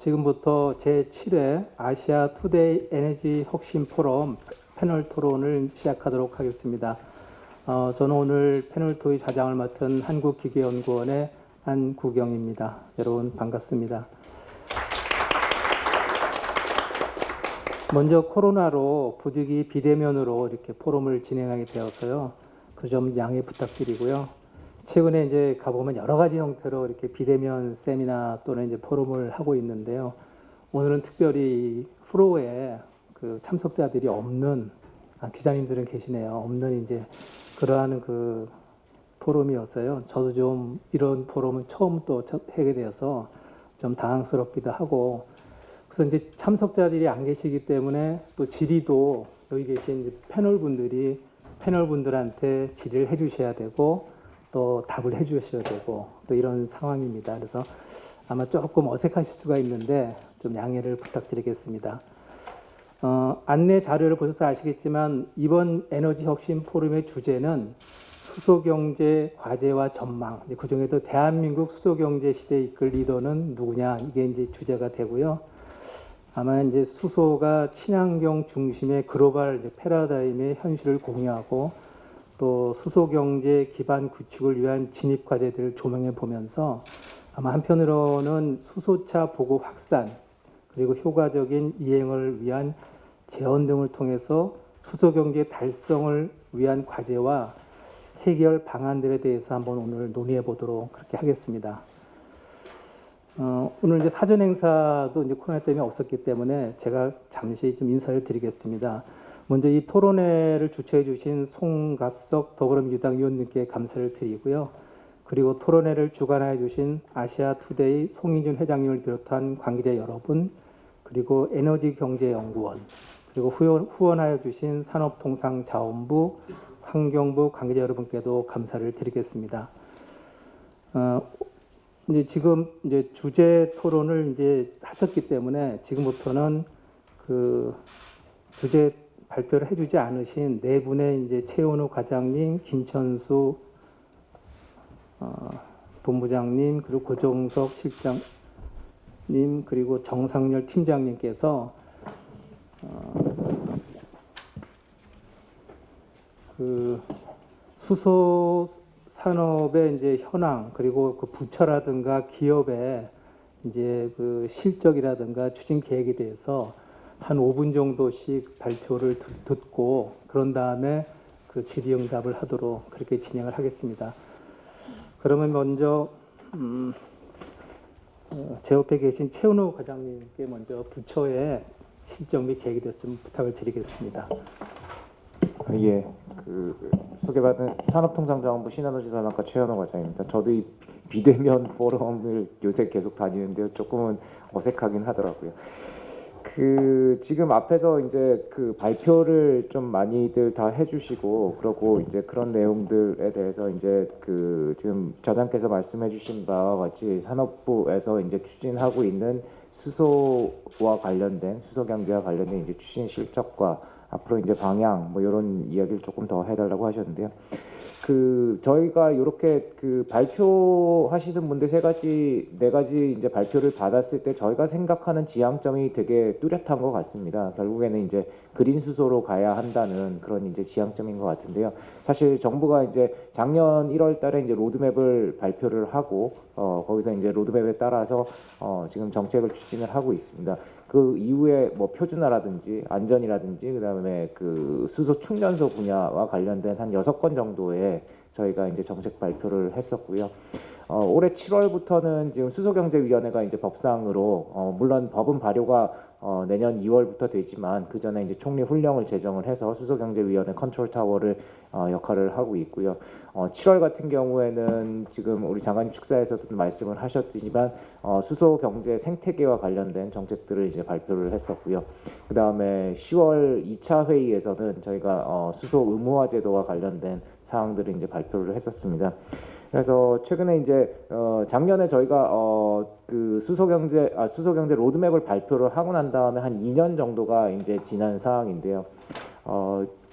지금부터 제7회 아시아 투데이 에너지 혁신 포럼 패널 토론을 시작하도록 하겠습니다. 저는 오늘 패널 토의 좌장을 맡은 한국기계연구원의 안구경입니다. 여러분 반갑습니다. 먼저 코로나로 부득이 비대면으로 이렇게 포럼을 진행하게 되어서요. 그 점 양해 부탁드리고요. 최근에 이제 가보면 여러 가지 형태로 이렇게 비대면 세미나 또는 이제 포럼을 하고 있는데요. 오늘은 특별히 프로에 그 참석자들이 없는, 기자님들은 계시네요. 없는 이제 그러한 그 포럼이었어요. 저도 좀 이런 포럼은 처음 또 하게 되어서 좀 당황스럽기도 하고, 그래서 이제 참석자들이 안 계시기 때문에 또 질의도 여기 계신 패널분들한테 질의를 해주셔야 되고 또 답을 해주셔야 되고 또 이런 상황입니다. 그래서 아마 조금 어색하실 수가 있는데 좀 양해를 부탁드리겠습니다. 안내 자료를 보셔서 아시겠지만 이번 에너지 혁신 포럼의 주제는 수소경제 과제와 전망, 그 중에도 대한민국 수소경제 시대 이끌 리더는 누구냐, 이게 이제 주제가 되고요. 아마 이제 수소가 친환경 중심의 글로벌 패러다임의 현실을 공유하고 또 수소 경제 기반 구축을 위한 진입 과제들을 조명해 보면서 아마 한편으로는 수소차 보급 확산 그리고 효과적인 이행을 위한 제언 등을 통해서 수소 경제 달성을 위한 과제와 해결 방안들에 대해서 한번 오늘 논의해 보도록 그렇게 하겠습니다. 오늘 이제 사전 행사도 이제 코로나 때문에 없었기 때문에 제가 잠시 좀 인사를 드리겠습니다. 먼저 이 토론회를 주최해 주신 송갑석 더불어민주당 의원님께 감사를 드리고요. 그리고 토론회를 주관해 주신 아시아투데이 송희준 회장님을 비롯한 관계자 여러분, 그리고 에너지경제연구원, 그리고 후원하여 주신 산업통상자원부, 환경부 관계자 여러분께도 감사를 드리겠습니다. 이제 지금 이제 주제 토론을 이제 하셨기 때문에 지금부터는 그 주제 발표를 해주지 않으신 네 분의 이제 최원우 과장님, 김천수 본부장님, 그리고 고종석 실장님, 그리고 정상열 팀장님께서 그 수소 산업의 이제 현황 그리고 그 부처라든가 기업의 이제 그 실적이라든가 추진 계획에 대해서 한 5분 정도씩 발표를 듣고 그런 다음에 그 질의응답을 하도록 그렇게 진행을 하겠습니다. 그러면 먼저 제 옆에 계신 최은호 과장님께 먼저 부처의 실적 및 계획에 대해서 좀 부탁을 드리겠습니다. 예, 소개받은 산업통상자원부 신에너지산업과 최현호 과장입니다. 저도 이 비대면 포럼을 요새 계속 다니는데요, 조금은 어색하긴 하더라고요. 지금 앞에서 이제 그 발표를 좀 많이들 다 해주시고, 그러고 이제 그런 내용들에 대해서 이제 지금 좌장께서 말씀해주신 바와 같이 산업부에서 이제 추진하고 있는 수소와 관련된 수소 경제와 관련된 이제 추진 실적과 앞으로 이제 방향 뭐 이런 이야기를 조금 더 해달라고 하셨는데요. 저희가 이렇게 발표하시는 분들 네 가지 이제 발표를 받았을 때 저희가 생각하는 지향점이 되게 뚜렷한 것 같습니다. 결국에는 이제 그린 수소로 가야 한다는 그런 이제 지향점인 것 같은데요. 사실 정부가 이제 작년 1월달에 이제 로드맵을 발표를 하고 거기서 이제 로드맵에 따라서 지금 정책을 추진을 하고 있습니다. 그 이후에 뭐 표준화라든지 안전이라든지 그다음에 수소 충전소 분야와 관련된 한 6건 정도의 저희가 이제 정책 발표를 했었고요. 올해 7월부터는 지금 수소경제위원회가 이제 법상으로 물론 법은 발효가 내년 2월부터 되지만 그 전에 이제 총리 훈령을 제정을 해서 수소경제위원회 컨트롤 타워를 역할을 하고 있고요. 7월 같은 경우에는 지금 우리 장관님 축사에서도 말씀을 하셨지만 수소경제 생태계와 관련된 정책들을 이제 발표를 했었고요. 그 다음에 10월 2차 회의에서는 저희가 수소 의무화 제도와 관련된 사항들을 이제 발표를 했었습니다. 그래서 최근에 이제 작년에 저희가 수소경제 로드맵을 발표를 하고 난 다음에 한 2년 정도가 이제 지난 상황인데요.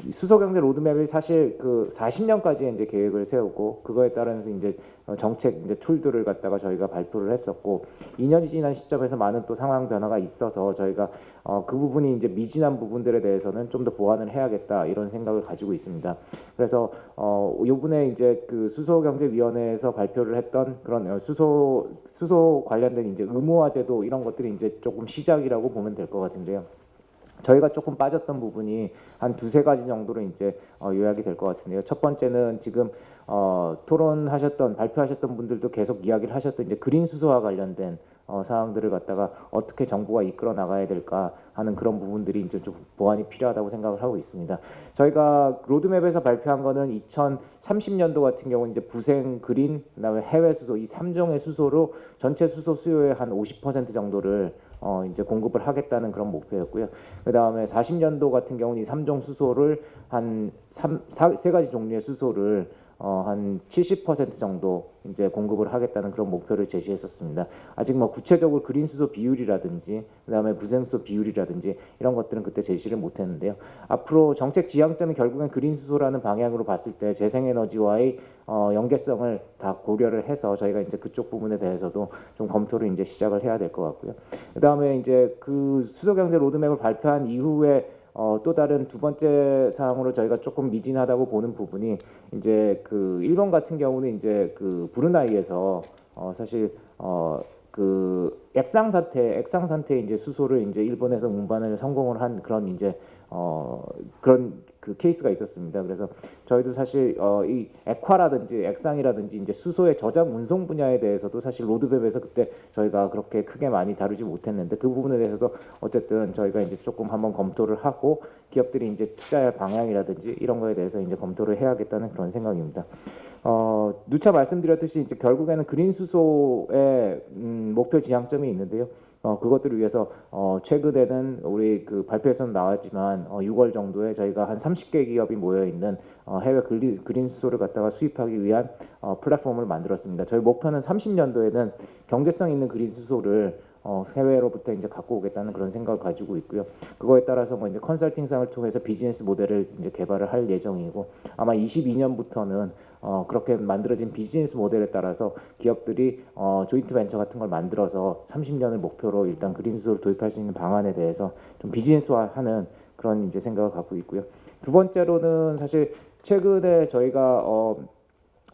이 수소경제 로드맵이 사실 그 40년까지 이제 계획을 세우고 그거에 따라서 이제 정책 이제 툴들을 갖다가 저희가 발표를 했었고 2년이 지난 시점에서 많은 또 상황 변화가 있어서 저희가 그 부분이 이제 미진한 부분들에 대해서는 좀 더 보완을 해야겠다 이런 생각을 가지고 있습니다. 그래서 요번에 이제 그 수소경제위원회에서 발표를 했던 그런 수소 관련된 이제 의무화제도 이런 것들이 이제 조금 시작이라고 보면 될 것 같은데요. 저희가 조금 빠졌던 부분이 한 두세 가지 정도로 이제 요약이 될 것 같은데요. 첫 번째는 지금 토론하셨던 발표하셨던 분들도 계속 이야기를 하셨던 이제 그린 수소와 관련된 사항들을 갖다가 어떻게 정부가 이끌어 나가야 될까 하는 그런 부분들이 이제 좀 보완이 필요하다고 생각을 하고 있습니다. 저희가 로드맵에서 발표한 거는 2030년도 같은 경우는 이제 부생 그린 그다음에 해외 수소 이 3종의 수소로 전체 수소 수요의 한 50% 정도를 이제 공급을 하겠다는 그런 목표였고요. 그다음에 40년도 같은 경우는 이 3종 수소를 세 가지 종류의 수소를 한 70% 정도 이제 공급을 하겠다는 그런 목표를 제시했었습니다. 아직 뭐 구체적으로 그린 수소 비율이라든지 그다음에 부생수소 비율이라든지 이런 것들은 그때 제시를 못했는데요. 앞으로 정책 지향점이 결국엔 그린 수소라는 방향으로 봤을 때 재생에너지와의 연계성을 다 고려를 해서 저희가 이제 그쪽 부분에 대해서도 좀 검토를 이제 시작을 해야 될 것 같고요. 그다음에 이제 그 수소경제 로드맵을 발표한 이후에 또 다른 두 번째 사항으로 저희가 조금 미진하다고 보는 부분이 이제 그 일본 같은 경우는 이제 그 브루나이에서 사실 그 액상 상태 이제 수소를 이제 일본에서 운반을 성공을 한 그런 이제 그런 그 케이스가 있었습니다. 그래서 저희도 사실 이 액화라든지 액상이라든지 이제 수소의 저장 운송 분야에 대해서도 사실 로드맵에서 그때 저희가 그렇게 크게 많이 다루지 못했는데 그 부분에 대해서도 어쨌든 저희가 이제 조금 한번 검토를 하고 기업들이 이제 투자할 방향이라든지 이런 거에 대해서 이제 검토를 해야겠다는 그런 생각입니다. 누차 말씀드렸듯이 이제 결국에는 그린 수소의 목표 지향점이 있는데요. 그것들을 위해서 최근에는 우리 그 발표에서는 나왔지만 6월 정도에 저희가 한 30개 기업이 모여 있는 해외 그린 수소를 갖다가 수입하기 위한 플랫폼을 만들었습니다. 저희 목표는 30년도에는 경제성 있는 그린 수소를 해외로부터 이제 갖고 오겠다는 그런 생각을 가지고 있고요. 그거에 따라서 뭐 이제 컨설팅상을 통해서 비즈니스 모델을 이제 개발을 할 예정이고 아마 22년부터는 그렇게 만들어진 비즈니스 모델에 따라서 기업들이 조인트 벤처 같은 걸 만들어서 30년을 목표로 일단 그린 수소를 도입할 수 있는 방안에 대해서 좀 비즈니스화하는 그런 이제 생각을 갖고 있고요. 두 번째로는 사실 최근에 저희가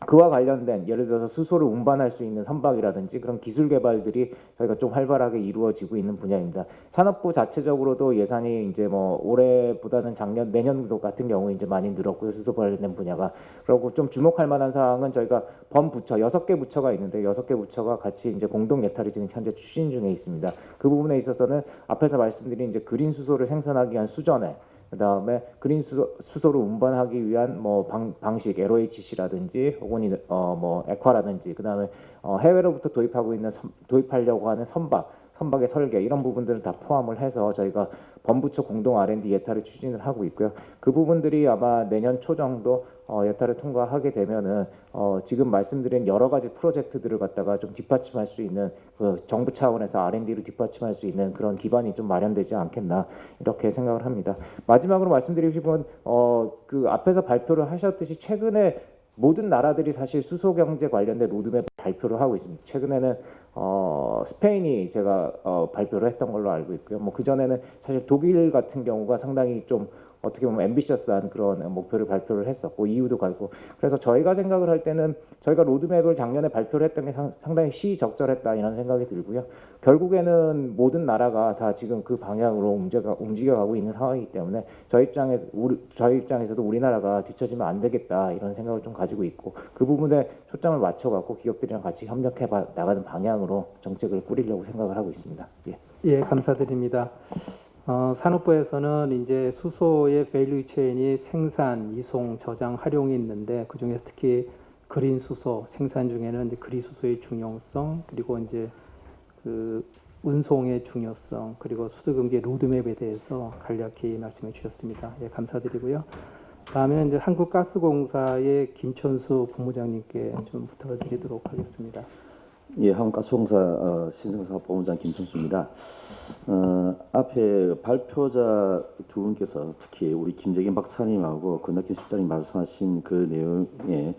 그와 관련된 예를 들어서 수소를 운반할 수 있는 선박이라든지 그런 기술 개발들이 저희가 좀 활발하게 이루어지고 있는 분야입니다. 산업부 자체적으로도 예산이 이제 뭐 올해보다는 작년 내년도 같은 경우 이제 많이 늘었고요. 수소 관련된 분야가. 그리고 좀 주목할 만한 사항은 저희가 범부처 6개 부처가 있는데 6개 부처가 같이 이제 공동 예탈을 지금 현재 추진 중에 있습니다. 그 부분에 있어서는 앞에서 말씀드린 이제 그린 수소를 생산하기 위한 수전에 그다음에 그린 수소를 운반하기 위한 뭐 방식 LOHC라든지 혹은 뭐 액화라든지 그다음에 해외로부터 도입하려고 하는 선박의 설계 이런 부분들을 다 포함을 해서 저희가 범부처 공동 R&D 예탈을 추진을 하고 있고요. 그 부분들이 아마 내년 초 정도 예탈을 통과하게 되면은 지금 말씀드린 여러 가지 프로젝트들을 갖다가 좀 뒷받침할 수 있는 그 정부 차원에서 R&D로 뒷받침할 수 있는 그런 기반이 좀 마련되지 않겠나 이렇게 생각을 합니다. 마지막으로 말씀드리고 싶은 그 앞에서 발표를 하셨듯이 최근에 모든 나라들이 사실 수소 경제 관련된 로드맵 발표를 하고 있습니다. 최근에는 스페인이 제가 발표를 했던 걸로 알고 있고요. 뭐 그 전에는 사실 독일 같은 경우가 상당히 좀 어떻게 보면 앰비셔스한 그런 목표를 발표를 했었고 EU도 가고 그래서 저희가 생각을 할 때는 저희가 로드맵을 작년에 발표를 했던 게 상당히 시적절했다 이런 생각이 들고요. 결국에는 모든 나라가 다 지금 그 방향으로 움직여가고 있는 상황이기 때문에 저희 입장에서도 우리나라가 뒤처지면 안 되겠다 이런 생각을 좀 가지고 있고 그 부분에 초점을 맞춰갖고 기업들이랑 같이 협력해 나가는 방향으로 정책을 꾸리려고 생각을 하고 있습니다. 예, 감사드립니다. 산업부에서는 이제 수소의 밸류 체인이 생산, 이송, 저장, 활용이 있는데 그 중에서 특히 그린 수소 생산 중에는 이제 그린 수소의 중요성 그리고 이제 그 운송의 중요성 그리고 수소경제 로드맵에 대해서 간략히 말씀해 주셨습니다. 예, 감사드리고요. 다음에는 이제 한국가스공사의 김천수 본부장님께 좀 부탁을 드리도록 하겠습니다. 예, 한국가스공사 신성사업본부장 김천수입니다. 앞에 발표자 두 분께서 특히 우리 김재긴 박사님하고 권낙현 실장님 말씀하신 그 내용에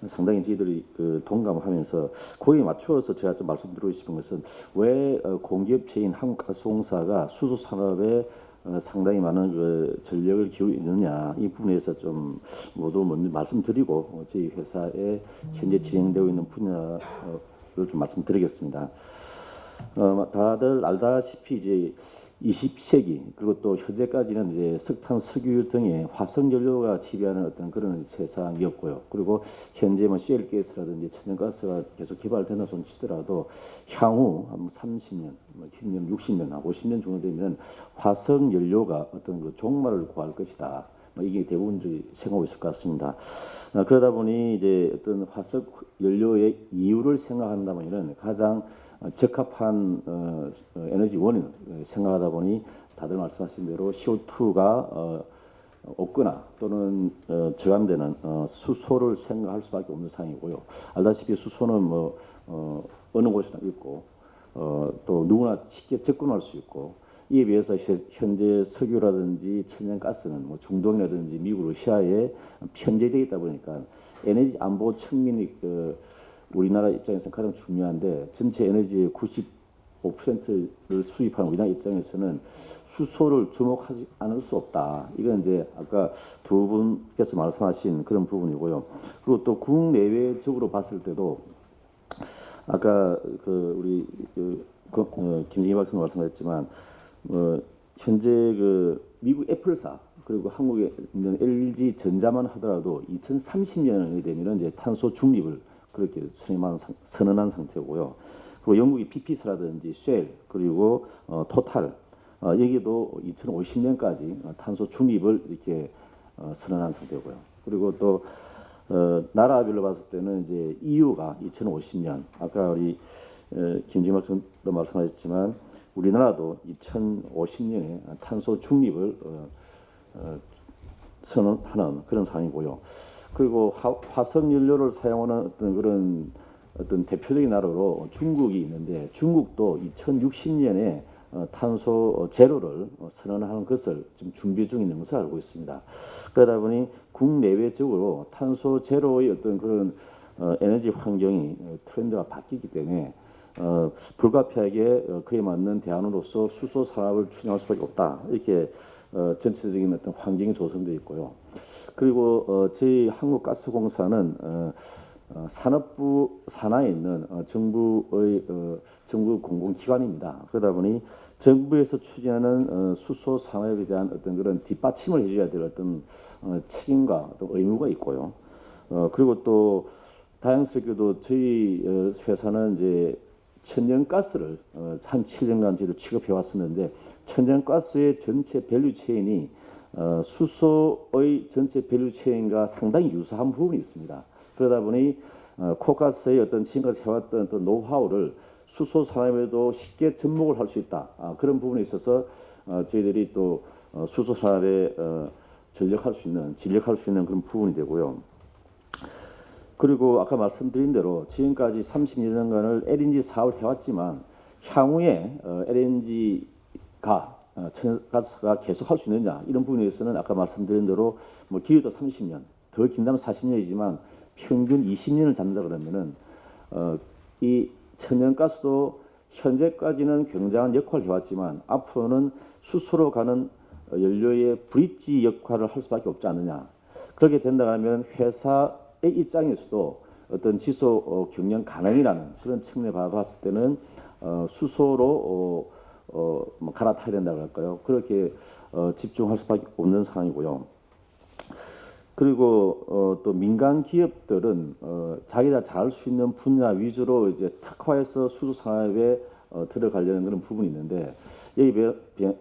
상당히 저희들이 동감하면서 거기에 맞추어서 제가 좀 말씀드리고 싶은 것은 왜 공기업체인 한국가스공사가 수소 산업에 상당히 많은 전력을 기울이고 있느냐 이 부분에서 좀 모두 먼저 말씀드리고 저희 회사에 현재 진행되고 있는 분야를 좀 말씀드리겠습니다. 다들 알다시피 이제 20세기 그리고 또 현재까지는 이제 석탄, 석유 등의 화석 연료가 지배하는 어떤 그런 세상이었고요. 그리고 현재 뭐 셰일가스라든지 천연가스가 계속 개발되는 손 치더라도 향후 한 30년, 10년, 60년, 50년 정도 되면 화석 연료가 어떤 그 종말을 구할 것이다. 이게 대부분들이 생각하고 있을 것 같습니다. 그러다 보니 이제 어떤 화석 연료의 이유를 생각한다면은 가장 적합한 에너지 원인을 생각하다 보니 다들 말씀하신 대로 CO2가 없거나 또는 저감되는 수소를 생각할 수밖에 없는 상황이고요. 알다시피 수소는 뭐 어느 곳이나 있고 또 누구나 쉽게 접근할 수 있고 이에 비해서 현재 석유라든지 천연가스는 뭐 중동이라든지 미국, 러시아에 편제되어 있다 보니까 에너지 안보 측면이 우리나라 입장에서 가장 중요한데 전체 에너지의 95%를 수입하는 우리나라 입장에서는 수소를 주목하지 않을 수 없다. 이건 이제 아까 두 분께서 말씀하신 그런 부분이고요. 그리고 또 국내외적으로 봤을 때도 아까 우리 김진희 박사님 말씀하셨지만 현재 미국 애플사 그리고 한국에 있는 LG 전자만 하더라도 2030년이 되면 이제 탄소 중립을 그렇게 선언한 상태고요. 그리고 영국의 BP사라든지 쉘 그리고 토탈 여기도 2050년까지 탄소 중립을 이렇게 선언한 상태고요. 그리고 또 나라별로 봤을 때는 이제 EU가 2050년 아까 우리 김진박 선생도 말씀하셨지만 우리나라도 2050년에 탄소 중립을 선언하는 그런 상황이고요. 그리고 화석 연료를 사용하는 어떤 그런 대표적인 나라로 중국이 있는데 중국도 2060년에 탄소 제로를 선언하는 것을 지금 준비 중에 있는 것을 알고 있습니다. 그러다 보니 국내외적으로 탄소 제로의 어떤 그런 에너지 환경이 트렌드가 바뀌기 때문에 불가피하게 그에 맞는 대안으로서 수소 산업을 추진할 수밖에 없다. 이렇게 전체적인 어떤 환경이 조성되어 있고요. 그리고 저희 한국가스공사는 산업부 산하에 있는 정부의 정부 공공기관입니다. 그러다 보니 정부에서 추진하는 수소 산업에 대한 어떤 그런 뒷받침을 해줘야 될 어떤 책임과 또 의무가 있고요. 그리고 또 다행스럽게도 저희 회사는 이제 천연가스를 한 7년간 저희도 취급해 왔었는데 천연가스의 전체 밸류 체인이 수소의 전체 밸류 체인과 상당히 유사한 부분이 있습니다. 그러다 보니 코가스의 어떤 지금까지 해왔던 어떤 노하우를 수소 산업에도 쉽게 접목을 할 수 있다. 그런 부분에 있어서 저희들이 또 수소 산업에 진력할 수 있는 그런 부분이 되고요. 그리고 아까 말씀드린 대로 지금까지 30년간을 LNG 사업을 해왔지만 향후에 LNG가 천연가스가 계속 할 수 있느냐 이런 부분에서는 아까 말씀드린 대로 뭐 길어도 30년 더 긴다면 40년이지만 평균 20년을 잡는다 그러면은 이 천연가스도 현재까지는 굉장한 역할을 해왔지만 앞으로는 수소로 가는 연료의 브릿지 역할을 할 수밖에 없지 않느냐. 그렇게 된다면 회사의 입장에서도 어떤 지속 경영 가능이라는 그런 측면에 봤을 때는 수소로 뭐 갈아타야 된다고 할까요? 그렇게 집중할 수밖에 없는 상황이고요. 그리고 또 민간 기업들은 자기가 잘할 수 있는 분야 위주로 이제 특화해서 수소 산업에 들어가려는 그런 부분이 있는데 여기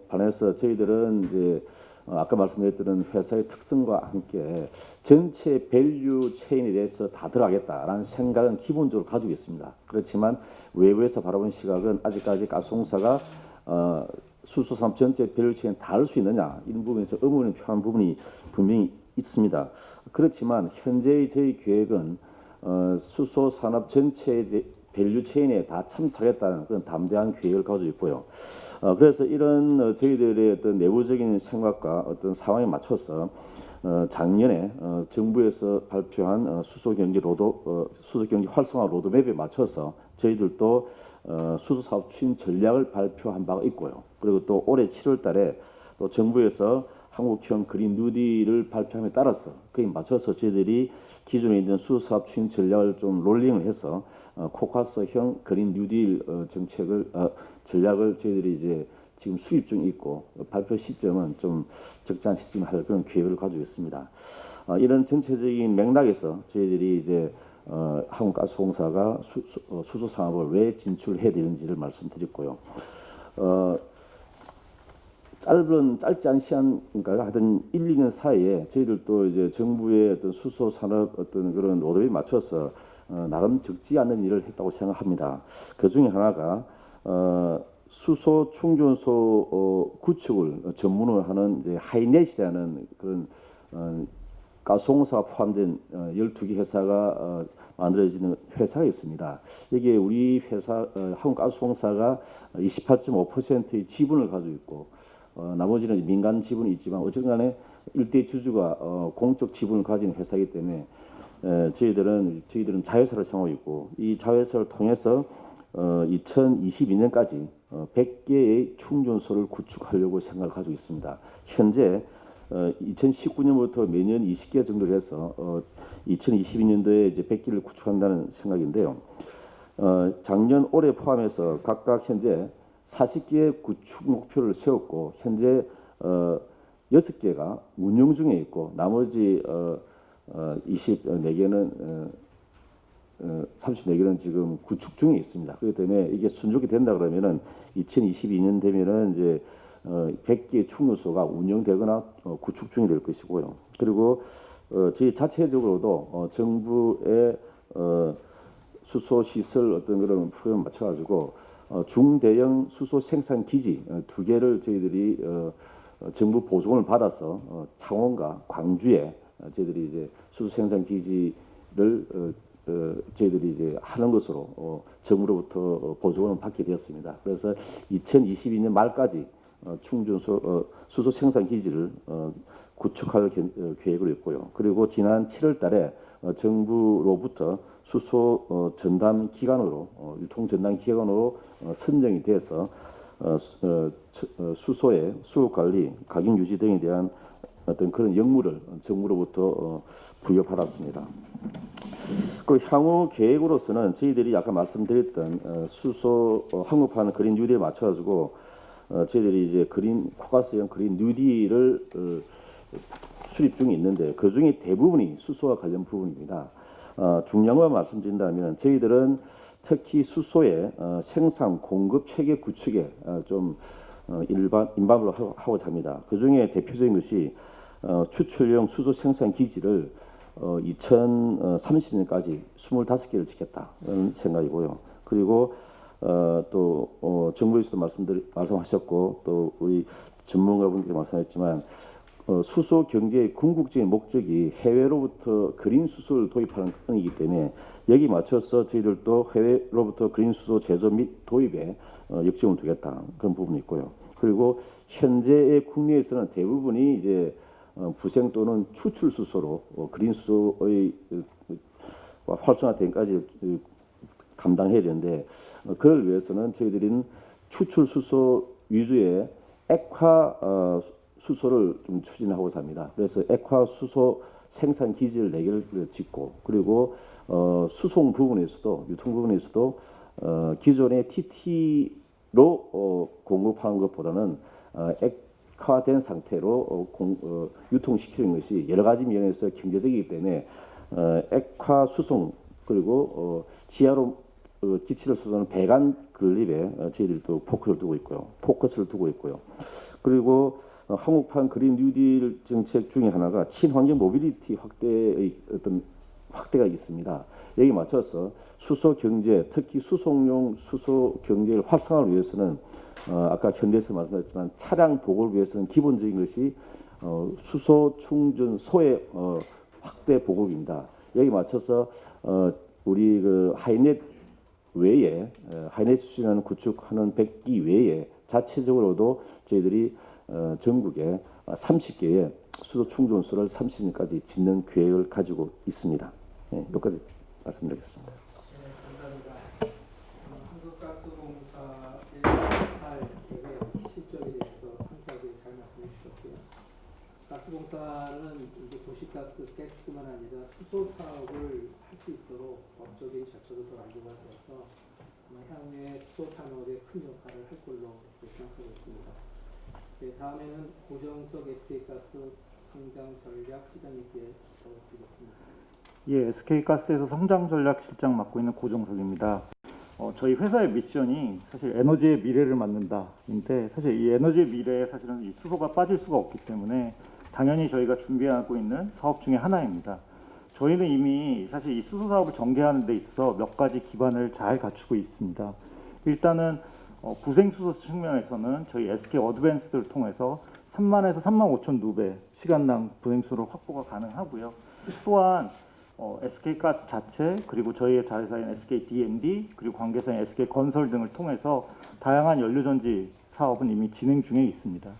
반해서 저희들은 이제 아까 말씀드렸던 회사의 특성과 함께 전체 밸류 체인에 대해서 다 들어가겠다라는 생각은 기본적으로 가지고 있습니다. 그렇지만 외부에서 바라본 시각은 아직까지 가스공사가 수소 산업 전체 밸류 체인 다 할 수 있느냐 이런 부분에서 의문을 표한 부분이 분명히 있습니다. 그렇지만 현재의 저희 계획은 수소 산업 전체의 밸류 체인에 다 참석하겠다는 그런 담대한 계획을 가지고 있고요. 그래서 이런 저희들의 어떤 내부적인 생각과 어떤 상황에 맞춰서 작년에 정부에서 발표한 수소경제 활성화 로드맵에 맞춰서 저희들도 수소사업 추진 전략을 발표한 바가 있고요. 그리고 또 올해 7월달에 또 정부에서 한국형 그린 뉴딜을 발표함에 따라서 그에 맞춰서 저희들이 기존에 있는 수소사업 추진 전략을 좀 롤링을 해서 코카스형 그린 뉴딜 전략을 저희들이 이제 지금 수립 중에 있고 발표 시점은 좀 적절한 시점에 할 그런 계획을 가지고 있습니다. 이런 전체적인 맥락에서 저희들이 이제 한국가스공사가 수소 산업을 왜 진출해야 되는지를 말씀드렸고요. 짧지 않은 시간, 그러니까 하여튼 1, 2년 사이에 저희들도 이제 정부의 어떤 수소 산업 어떤 그런 로드맵에 맞춰서 나름 적지 않은 일을 했다고 생각합니다. 그 중에 하나가 수소 충전소 구축을 전문으로 하는 이제 하이넷이라는 그런 가스공사가 포함된 12개 회사가 만들어지는 회사가 있습니다. 여기에 우리 회사 한국가스공사가 28.5%의 지분을 가지고 있고 나머지는 민간 지분이 있지만 어쨌든간에 일대 주주가 공적 지분을 가진 회사이기 때문에 저희들은 자회사를 생각하고 있고 이 자회사를 통해서 2022년까지 100개의 충전소를 구축하려고 생각을 가지고 있습니다. 현재 2019년부터 매년 20개 정도를 해서 2022년도에 이제 100개를 구축한다는 생각인데요. 작년 올해 포함해서 각각 현재 40개의 구축 목표를 세웠고 현재 6개가 운영 중에 있고 나머지 24개는 34개는 지금 구축 중에 있습니다. 그렇기 때문에 이게 순조롭게 된다 그러면은 2022년 되면은 이제 100개의 충전소가 운영되거나 구축 중이 될 것이고요. 그리고 저희 자체적으로도 정부의 수소 시설 어떤 그런 프로그램 맞춰가지고 중대형 수소 생산 기지 2개를 저희들이 정부 보조금을 받아서 창원과 광주에 저희들이 이제 수소 생산 기지를 저희들이 이제 하는 것으로 정부로부터 보조금을 받게 되었습니다. 그래서 2022년 말까지 충전소 수소 생산 기지를 구축할 계획을 했고요. 그리고 지난 7월달에 정부로부터 수소 전담 기관으로 유통 전담 기관으로 선정이 돼서 수소의 수급 관리, 가격 유지 등에 대한 어떤 그런 역무를 정부로부터 부여받았습니다. 그리고 향후 계획으로서는 저희들이 아까 말씀드렸던 수소 한국판 그린 뉴딜에 맞춰가지고 저희들이 이제 코가스형 그린 뉴딜을 수립 중에 있는데 그 중에 대부분이 수소와 관련 부분입니다. 중요한 걸 말씀드린다면 저희들은 특히 수소의 생산 공급 체계 구축에 좀 인바를 하고자 합니다. 그 중에 대표적인 것이 추출용 수소 생산 기지를 2030년까지 25개를 짓겠다는 생각이고요. 그리고 또 정부에서도 말씀하셨고 또 우리 전문가분께서 말씀하셨지만 수소 경제의 궁극적인 목적이 해외로부터 그린 수소를 도입하는 것이기 때문에 여기 맞춰서 저희들도 해외로부터 그린 수소 제조 및 도입에 역점을 두겠다 그런 부분이 있고요. 그리고 현재의 국내에서는 대부분이 이제 부생 또는 추출 수소로 그린 수소의 활성화된까지 감당해야 되는데 그걸 위해서는 저희들은 추출 수소 위주의 액화 수소를 좀 추진하고자 합니다. 그래서 액화 수소 생산 기지를 4개를 짓고 그리고 수송 부분에서도 유통 부분에서도 기존의 TT로 공급하는 것보다는 액화된 상태로 유통시키는 것이 여러 가지 면에서 경제적이기 때문에 액화 수송 그리고 지하로 기체를 수송하는 배관 건립에 저희들도 포커스를 두고 있고요. 그리고 한국판 그린 뉴딜 정책 중에 하나가 친환경 모빌리티 확대의 어떤 확대가 있습니다. 여기 맞춰서 수소 경제, 특히 수송용 수소 경제를 활성화를 위해서는 아까 현대에서 말씀하셨지만 차량 보급을 위해서는 기본적인 것이 수소 충전소의 확대 보급입니다. 여기 맞춰서 우리 그 하이넷 외에 하이네트 수준을 구축하는 100기 외에 자체적으로도 저희들이 전국에 30개의 수소 충전소를 30년까지 짓는 계획을 가지고 있습니다. 네, 여기까지 말씀드리겠습니다. 감사합니다. 한국가스공사의 할 계획 실적에 대해서 상세하게 잘 말씀해 주셨고요. 가스공사는 이제 도시가스, 가스뿐만 아니라 수소 사업을 할 수 있도록 법적인 절차도 완료가 되어서 아마 향후에 수소 산업에 큰 역할을 할 걸로 생각하고 있습니다. 네, 다음에는 고정석 SK가스 성장 전략 시장님께 드리겠습니다. 예, SK가스에서 성장 전략 실장 맡고 있는 고정석입니다. 저희 회사의 미션이 사실 에너지의 미래를 만든다인데 사실 이 에너지의 미래에 사실은 이 수소가 빠질 수가 없기 때문에 당연히 저희가 준비하고 있는 사업 중에 하나입니다. 저희는 이미 사실 이 수소 사업을 전개하는 데 있어서 몇 가지 기반을 잘 갖추고 있습니다. 일단은 부생수소 측면에서는 저희 SK 어드밴스드를 통해서 3만에서 3만 5천 누배 시간당 부생수로 확보가 가능하고요. 또한 SK가스 자체 그리고 저희의 자회사인 SK D&D 그리고 관계사인 SK 건설 등을 통해서 다양한 연료전지 사업은 이미 진행 중에 있습니다.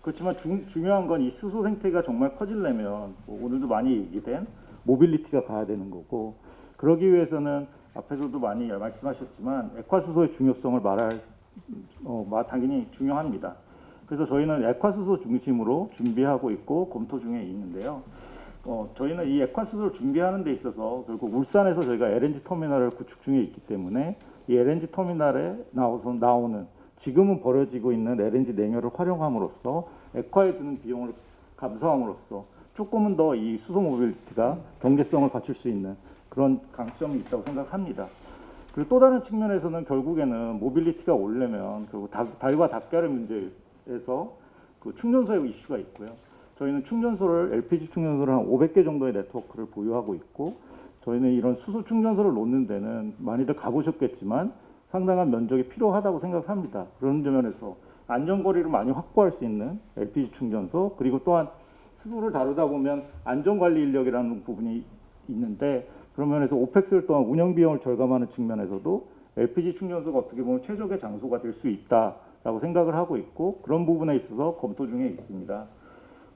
그렇지만 중요한 건 이 수소 생태계가 정말 커지려면 오늘도 많이 얘기된 모빌리티가 가야 되는 거고 그러기 위해서는 앞에서도 많이 말씀하셨지만 액화수소의 중요성을 당연히 중요합니다. 그래서 저희는 액화수소 중심으로 준비하고 있고 검토 중에 있는데요. 저희는 이 액화수소를 준비하는 데 있어서 결국 울산에서 저희가 LNG 터미널을 구축 중에 있기 때문에 이 LNG 터미널에 나오는 지금은 버려지고 있는 LNG 냉여를 활용함으로써 액화에 드는 비용을 감소함으로써 조금은 더 이 수소 모빌리티가 경제성을 갖출 수 있는 그런 강점이 있다고 생각합니다. 그리고 또 다른 측면에서는 결국에는 모빌리티가 오려면 결국 달과 닭가를 문제에서 그 충전소의 이슈가 있고요. 저희는 LPG 충전소를 한 500개 정도의 네트워크를 보유하고 있고 저희는 이런 수소 충전소를 놓는 데는 많이들 가보셨겠지만 상당한 면적이 필요하다고 생각합니다. 그런 면에서 안전거리를 많이 확보할 수 있는 LPG 충전소 그리고 또한 수소를 다루다 보면 안전관리 인력이라는 부분이 있는데 그런 면에서 오펙스를 또한 운영 비용을 절감하는 측면에서도 LPG 충전소가 어떻게 보면 최적의 장소가 될 수 있다라고 생각을 하고 있고 그런 부분에 있어서 검토 중에 있습니다.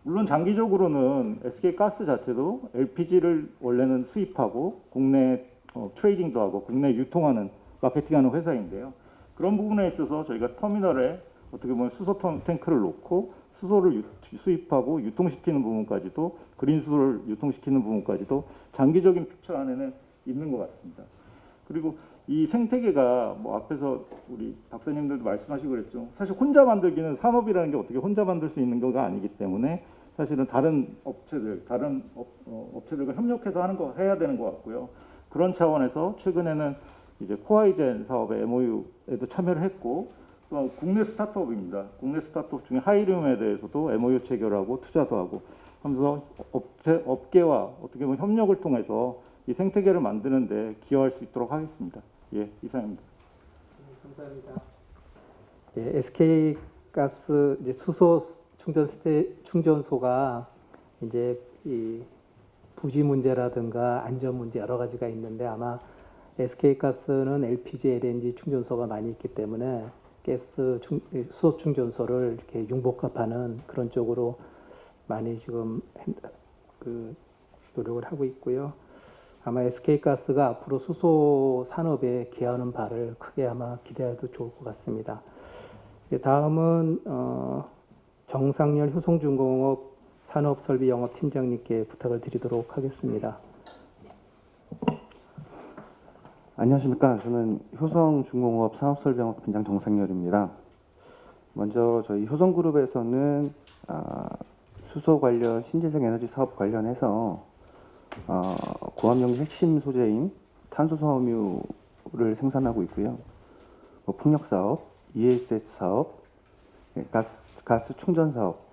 물론 장기적으로는 SK가스 자체도 LPG를 원래는 수입하고 국내 트레이딩도 하고 국내 유통하는 마케팅하는 회사인데요. 그런 부분에 있어서 저희가 터미널에 어떻게 보면 수소 탱크를 놓고 수소를 수입하고 유통시키는 부분까지도 그린 수소를 유통시키는 부분까지도 장기적인 픽처 안에는 있는 것 같습니다. 그리고 이 생태계가 앞에서 우리 박사님들도 말씀하시고 그랬죠. 사실 혼자 만들기는 산업이라는 게 어떻게 혼자 만들 수 있는 거가 아니기 때문에 사실은 다른 업체들과 협력해서 해야 되는 것 같고요. 그런 차원에서 최근에는 이제 코아이젠 사업의 MOU에도 참여를 했고 또 국내 스타트업입니다. 국내 스타트업 중에 하이리움에 대해서도 MOU 체결하고 투자도 하고 하면서 업계와 어떻게 보면 협력을 통해서 이 생태계를 만드는데 기여할 수 있도록 하겠습니다. 예, 이상입니다. 감사합니다. 예, SK가스 이제 수소 충전소가 이제 이 부지 문제라든가 안전 문제 여러 가지가 있는데 아마 SK가스는 LPG, LNG 충전소가 많이 있기 때문에 수소 충전소를 이렇게 융복합하는 그런 쪽으로 많이 지금 노력을 하고 있고요. 아마 SK가스가 앞으로 수소 산업에 기여하는 바를 크게 아마 기대해도 좋을 것 같습니다. 다음은 정상열 효성중공업 산업설비영업팀장님께 부탁을 드리도록 하겠습니다. 안녕하십니까. 저는 효성중공업 산업설비영업팀장 정상열입니다. 먼저 저희 효성그룹에서는 수소 관련 신재생 에너지 사업 관련해서 고압용기 핵심 소재인 탄소섬유를 생산하고 있고요. 풍력 사업, ESS 사업, 가스 충전 사업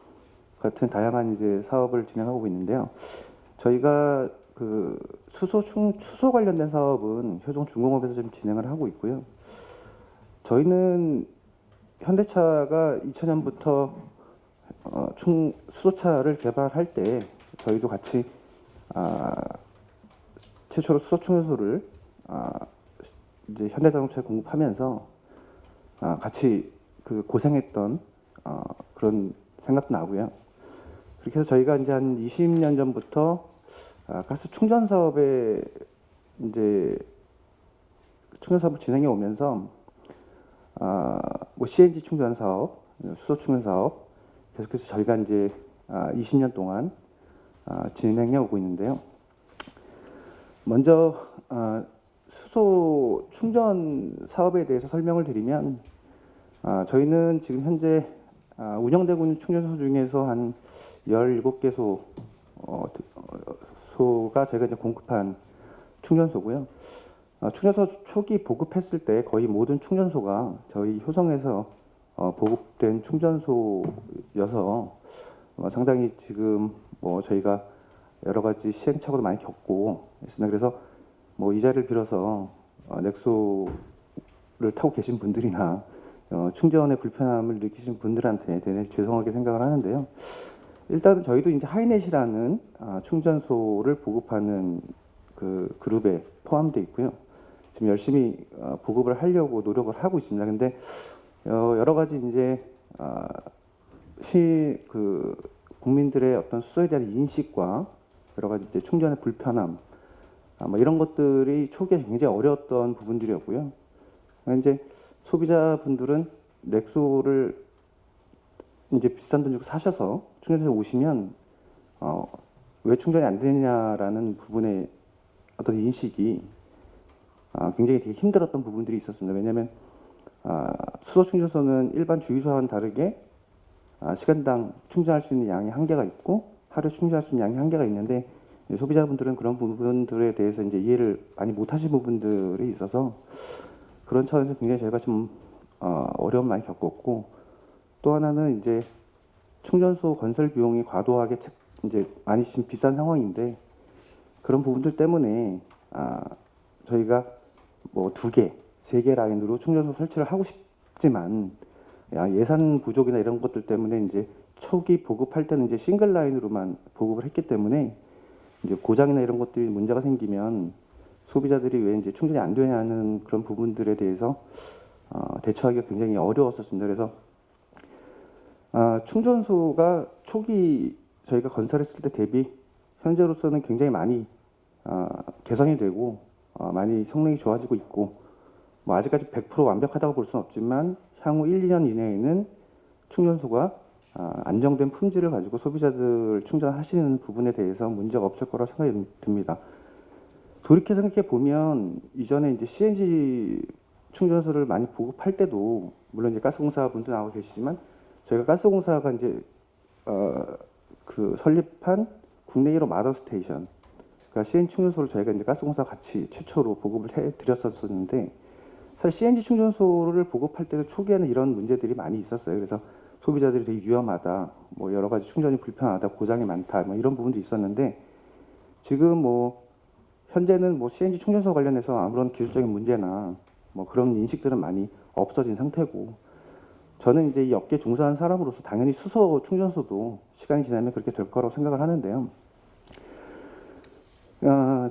같은 다양한 이제 사업을 진행하고 있는데요. 저희가 그 수소 관련된 사업은 효성중공업에서 좀 진행을 하고 있고요. 저희는 현대차가 2000년부터 수소차를 개발할 때 저희도 같이 최초로 수소 충전소를 이제 현대자동차에 공급하면서 같이 그 고생했던 그런 생각도 나고요. 그렇게 해서 저희가 이제 한 20년 전부터 가스 충전 사업에 이제 충전 사업을 진행해 오면서 뭐 CNG 충전 사업, 수소 충전 사업 계속해서 저희가 이제 20년 동안 진행해 오고 있는데요. 먼저 수소 충전 사업에 대해서 설명을 드리면 저희는 지금 현재 운영되고 있는 충전소 중에서 한 17개소 소가 저희가 이제 공급한 충전소고요. 충전소 초기 보급했을 때 거의 모든 충전소가 저희 효성에서 보급된 충전소여서 상당히 지금 뭐 저희가 여러 가지 시행착오도 많이 겪고 있습니다. 그래서 뭐 이 자리를 빌어서 넥소를 타고 계신 분들이나 충전의 불편함을 느끼신 분들한테 대단히 죄송하게 생각을 하는데요. 일단 저희도 이제 하이넷이라는 충전소를 보급하는 그 그룹에 포함되어 있고요. 지금 열심히 보급을 하려고 노력을 하고 있습니다. 근데 여러 가지 이제 국민들의 어떤 수소에 대한 인식과 여러 가지 이제 충전의 불편함 뭐 이런 것들이 초기에 굉장히 어려웠던 부분들이었고요. 이제 소비자분들은 넥소를 이제 비싼 돈 주고 사셔서 충전소에 오시면 왜 충전이 안 되냐라는 부분의 어떤 인식이 굉장히 되게 힘들었던 부분들이 있었습니다. 왜냐하면 수소 충전소는 일반 주유소와는 다르게 시간당 충전할 수 있는 양이 한계가 있고 하루에 충전할 수 있는 양이 한계가 있는데 소비자분들은 그런 부분들에 대해서 이제 이해를 많이 못하신 부분들이 있어서 그런 차원에서 굉장히 저희가 좀 어려움 많이 겪었고 또 하나는 이제 충전소 건설 비용이 과도하게 이제 많이 지금 비싼 상황인데 그런 부분들 때문에 저희가 뭐 2개, 3개 라인으로 충전소 설치를 하고 싶지만 예산 부족이나 이런 것들 때문에 이제 초기 보급할 때는 이제 싱글 라인으로만 보급을 했기 때문에 이제 고장이나 이런 것들이 문제가 생기면 소비자들이 왜 이제 충전이 안 되냐는 그런 부분들에 대해서 대처하기가 굉장히 어려웠었습니다. 그래서 충전소가 초기 저희가 건설했을 때 대비 현재로서는 굉장히 많이 개선이 되고 많이 성능이 좋아지고 있고 뭐 아직까지 100% 완벽하다고 볼 수는 없지만 향후 1, 2년 이내에는 충전소가 안정된 품질을 가지고 소비자들 충전하시는 부분에 대해서 문제가 없을 거라 생각이 듭니다. 돌이켜 생각해 보면 이전에 이제 CNG 충전소를 많이 보급할 때도 물론 이제 가스공사 분도 나오고 계시지만 저희가 가스공사가 이제 그 설립한 국내 1호 마더 스테이션, 그러니까 CNG 충전소를 저희가 이제 가스공사 같이 최초로 보급을 해드렸었는데 사실 CNG 충전소를 보급할 때도 초기에는 이런 문제들이 많이 있었어요. 그래서 소비자들이 되게 위험하다, 뭐 여러 가지 충전이 불편하다, 고장이 많다, 뭐 이런 부분도 있었는데 지금 뭐 현재는 뭐 CNG 충전소 관련해서 아무런 기술적인 문제나 뭐 그런 인식들은 많이 없어진 상태고 저는 이제 이 업계 종사하는 사람으로서 당연히 수소 충전소도 시간이 지나면 그렇게 될 거라고 생각을 하는데요.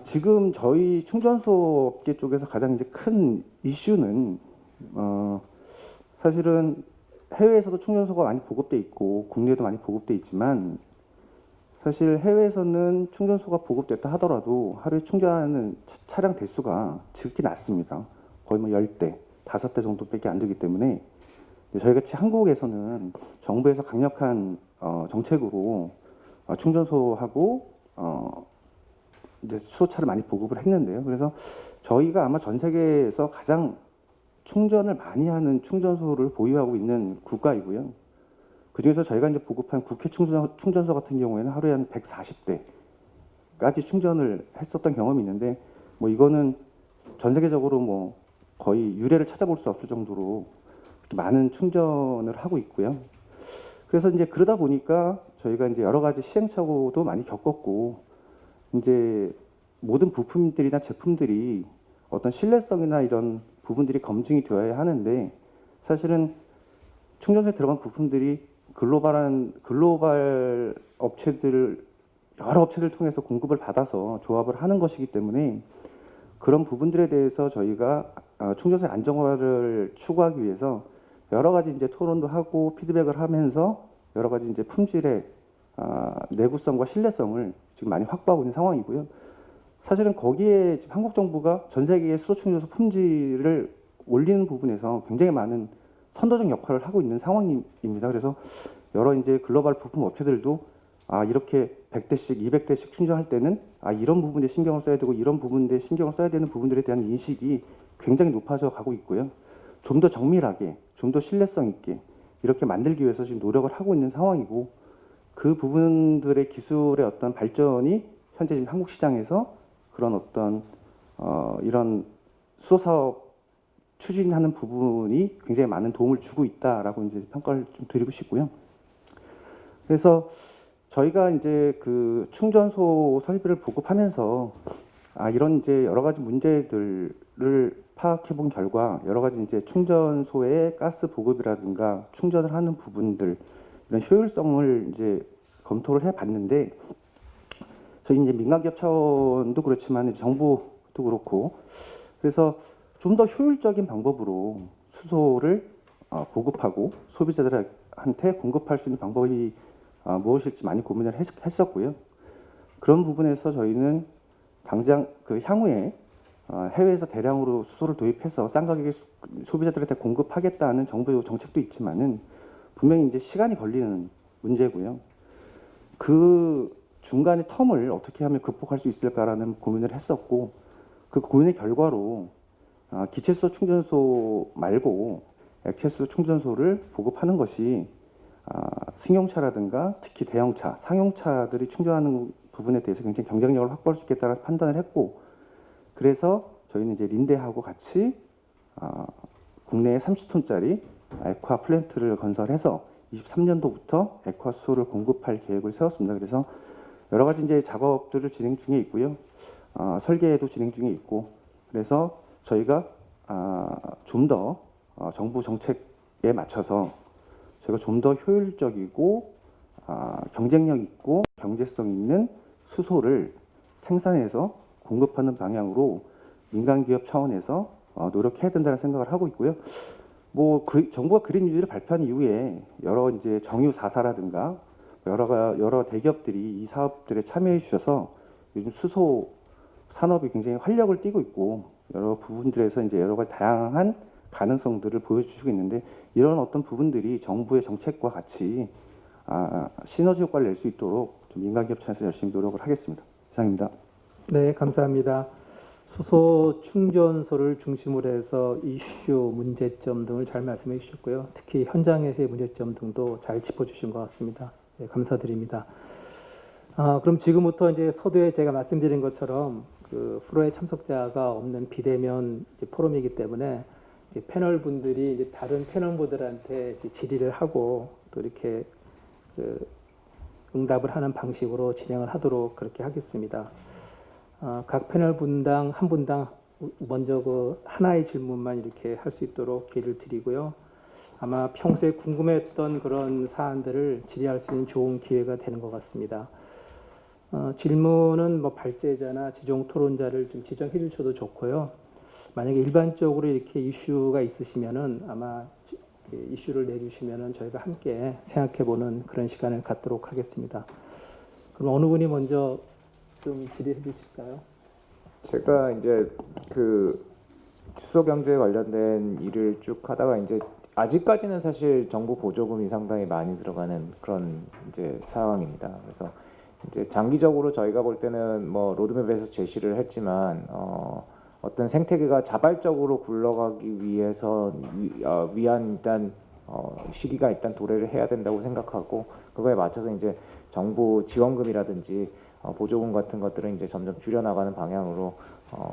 지금 저희 충전소 업계 쪽에서 가장 이제 큰 이슈는 사실은 해외에서도 충전소가 많이 보급돼 있고 국내에도 많이 보급돼 있지만 사실 해외에서는 충전소가 보급됐다 하더라도 하루에 충전하는 차량 대수가 지극히 낮습니다. 거의 뭐 10대, 5대 정도밖에 안 되기 때문에 저희같이 한국에서는 정부에서 강력한 정책으로 충전소하고 이제 수소차를 많이 보급을 했는데요. 그래서 저희가 아마 전 세계에서 가장 충전을 많이 하는 충전소를 보유하고 있는 국가이고요. 그중에서 저희가 이제 보급한 국회 충전소 같은 경우에는 하루에 한 140대까지 충전을 했었던 경험이 있는데 뭐 이거는 전 세계적으로 뭐 거의 유례를 찾아볼 수 없을 정도로 많은 충전을 하고 있고요. 그래서 이제 그러다 보니까 저희가 이제 여러 가지 시행착오도 많이 겪었고 이제 모든 부품들이나 제품들이 어떤 신뢰성이나 이런 부분들이 검증이 되어야 하는데 사실은 충전소에 들어간 부품들이 글로벌 업체들 여러 업체들 통해서 공급을 받아서 조합을 하는 것이기 때문에 그런 부분들에 대해서 저희가 충전소의 안정화를 추구하기 위해서 여러 가지 이제 토론도 하고 피드백을 하면서 여러 가지 이제 품질의 내구성과 신뢰성을 지금 많이 확보하고 있는 상황이고요. 사실은 거기에 지금 한국 정부가 전 세계의 수소 충전소 품질을 올리는 부분에서 굉장히 많은 선도적 역할을 하고 있는 상황입니다. 그래서 여러 이제 글로벌 부품 업체들도 이렇게 100대씩, 200대씩 충전할 때는 이런 부분에 신경을 써야 되고 이런 부분에 신경을 써야 되는 부분들에 대한 인식이 굉장히 높아져 가고 있고요. 좀 더 정밀하게, 좀 더 신뢰성 있게 이렇게 만들기 위해서 지금 노력을 하고 있는 상황이고 그 부분들의 기술의 어떤 발전이 현재 지금 한국 시장에서 그런 어떤 이런 수소 사업 추진하는 부분이 굉장히 많은 도움을 주고 있다라고 이제 평가를 좀 드리고 싶고요. 그래서 저희가 이제 그 충전소 설비를 보급하면서 이런 이제 여러 가지 문제들을 파악해 본 결과 여러 가지 이제 충전소의 가스 보급이라든가 충전을 하는 부분들 이런 효율성을 이제 검토를 해 봤는데 저희 이제 민간기업 차원도 그렇지만 정부도 그렇고 그래서 좀 더 효율적인 방법으로 수소를 보급하고 소비자들한테 공급할 수 있는 방법이 무엇일지 많이 고민을 했었고요. 그런 부분에서 저희는 당장 그 향후에 해외에서 대량으로 수소를 도입해서 싼 가격에 소비자들한테 공급하겠다는 정부의 정책도 있지만은 분명히 이제 시간이 걸리는 문제고요. 그 중간의 텀을 어떻게 하면 극복할 수 있을까라는 고민을 했었고 그 고민의 결과로 기체수소 충전소 말고 액체수소 충전소를 보급하는 것이 승용차라든가 특히 대형차, 상용차들이 충전하는 부분에 대해서 굉장히 경쟁력을 확보할 수 있겠다는 판단을 했고 그래서 저희는 이제 린데하고 같이 국내에 30톤짜리 액화 플랜트를 건설해서 23년도부터 액화 수소를 공급할 계획을 세웠습니다. 그래서 여러 가지 이제 작업들을 진행 중에 있고요. 설계도 진행 중에 있고 그래서 저희가 좀 더 정부 정책에 맞춰서 저희가 좀 더 효율적이고 경쟁력 있고 경제성 있는 수소를 생산해서 공급하는 방향으로 민간기업 차원에서 노력해야 된다는 생각을 하고 있고요. 정부가 그린 뉴딜을 발표한 이후에 여러 이제 정유 4사라든가 여러 대기업들이 이 사업들에 참여해 주셔서 요즘 수소 산업이 굉장히 활력을 띠고 있고 여러 부분들에서 이제 여러 가지 다양한 가능성들을 보여주시고 있는데 이런 어떤 부분들이 정부의 정책과 같이 시너지 효과를 낼 수 있도록 좀 민간기업 차원에서 열심히 노력을 하겠습니다. 이상입니다. 네, 감사합니다. 수소 충전소를 중심으로 해서 이슈, 문제점 등을 잘 말씀해 주셨고요. 특히 현장에서의 문제점 등도 잘 짚어주신 것 같습니다. 네, 감사드립니다. 그럼 지금부터 이제 서두에 제가 말씀드린 것처럼 그 프로의 참석자가 없는 비대면 포럼이기 때문에 패널 분들이 이제 다른 패널 분들한테 질의를 하고 또 이렇게 응답을 하는 방식으로 진행을 하도록 그렇게 하겠습니다. 각 패널 분당 한 분당 먼저 그 하나의 질문만 이렇게 할 수 있도록 기회를 드리고요. 아마 평소에 궁금했던 그런 사안들을 질의할 수 있는 좋은 기회가 되는 것 같습니다. 질문은 뭐 발제자나 지정 토론자를 좀 지정해 주셔도 좋고요. 만약에 일반적으로 이렇게 이슈가 있으시면은 아마 이슈를 내주시면은 저희가 함께 생각해보는 그런 시간을 갖도록 하겠습니다. 그럼 어느 분이 먼저 좀 질의해 주실까요? 제가 이제 그 수소 경제 관련된 일을 쭉 하다가 이제 아직까지는 사실 정부 보조금이 상당히 많이 들어가는 그런 이제 상황입니다. 그래서 이제 장기적으로 저희가 볼 때는 뭐 로드맵에서 제시를 했지만 어떤 생태계가 자발적으로 굴러가기 위해서 위한 일단 시기가 일단 도래를 해야 된다고 생각하고 그거에 맞춰서 이제 정부 지원금이라든지 보조금 같은 것들은 이제 점점 줄여나가는 방향으로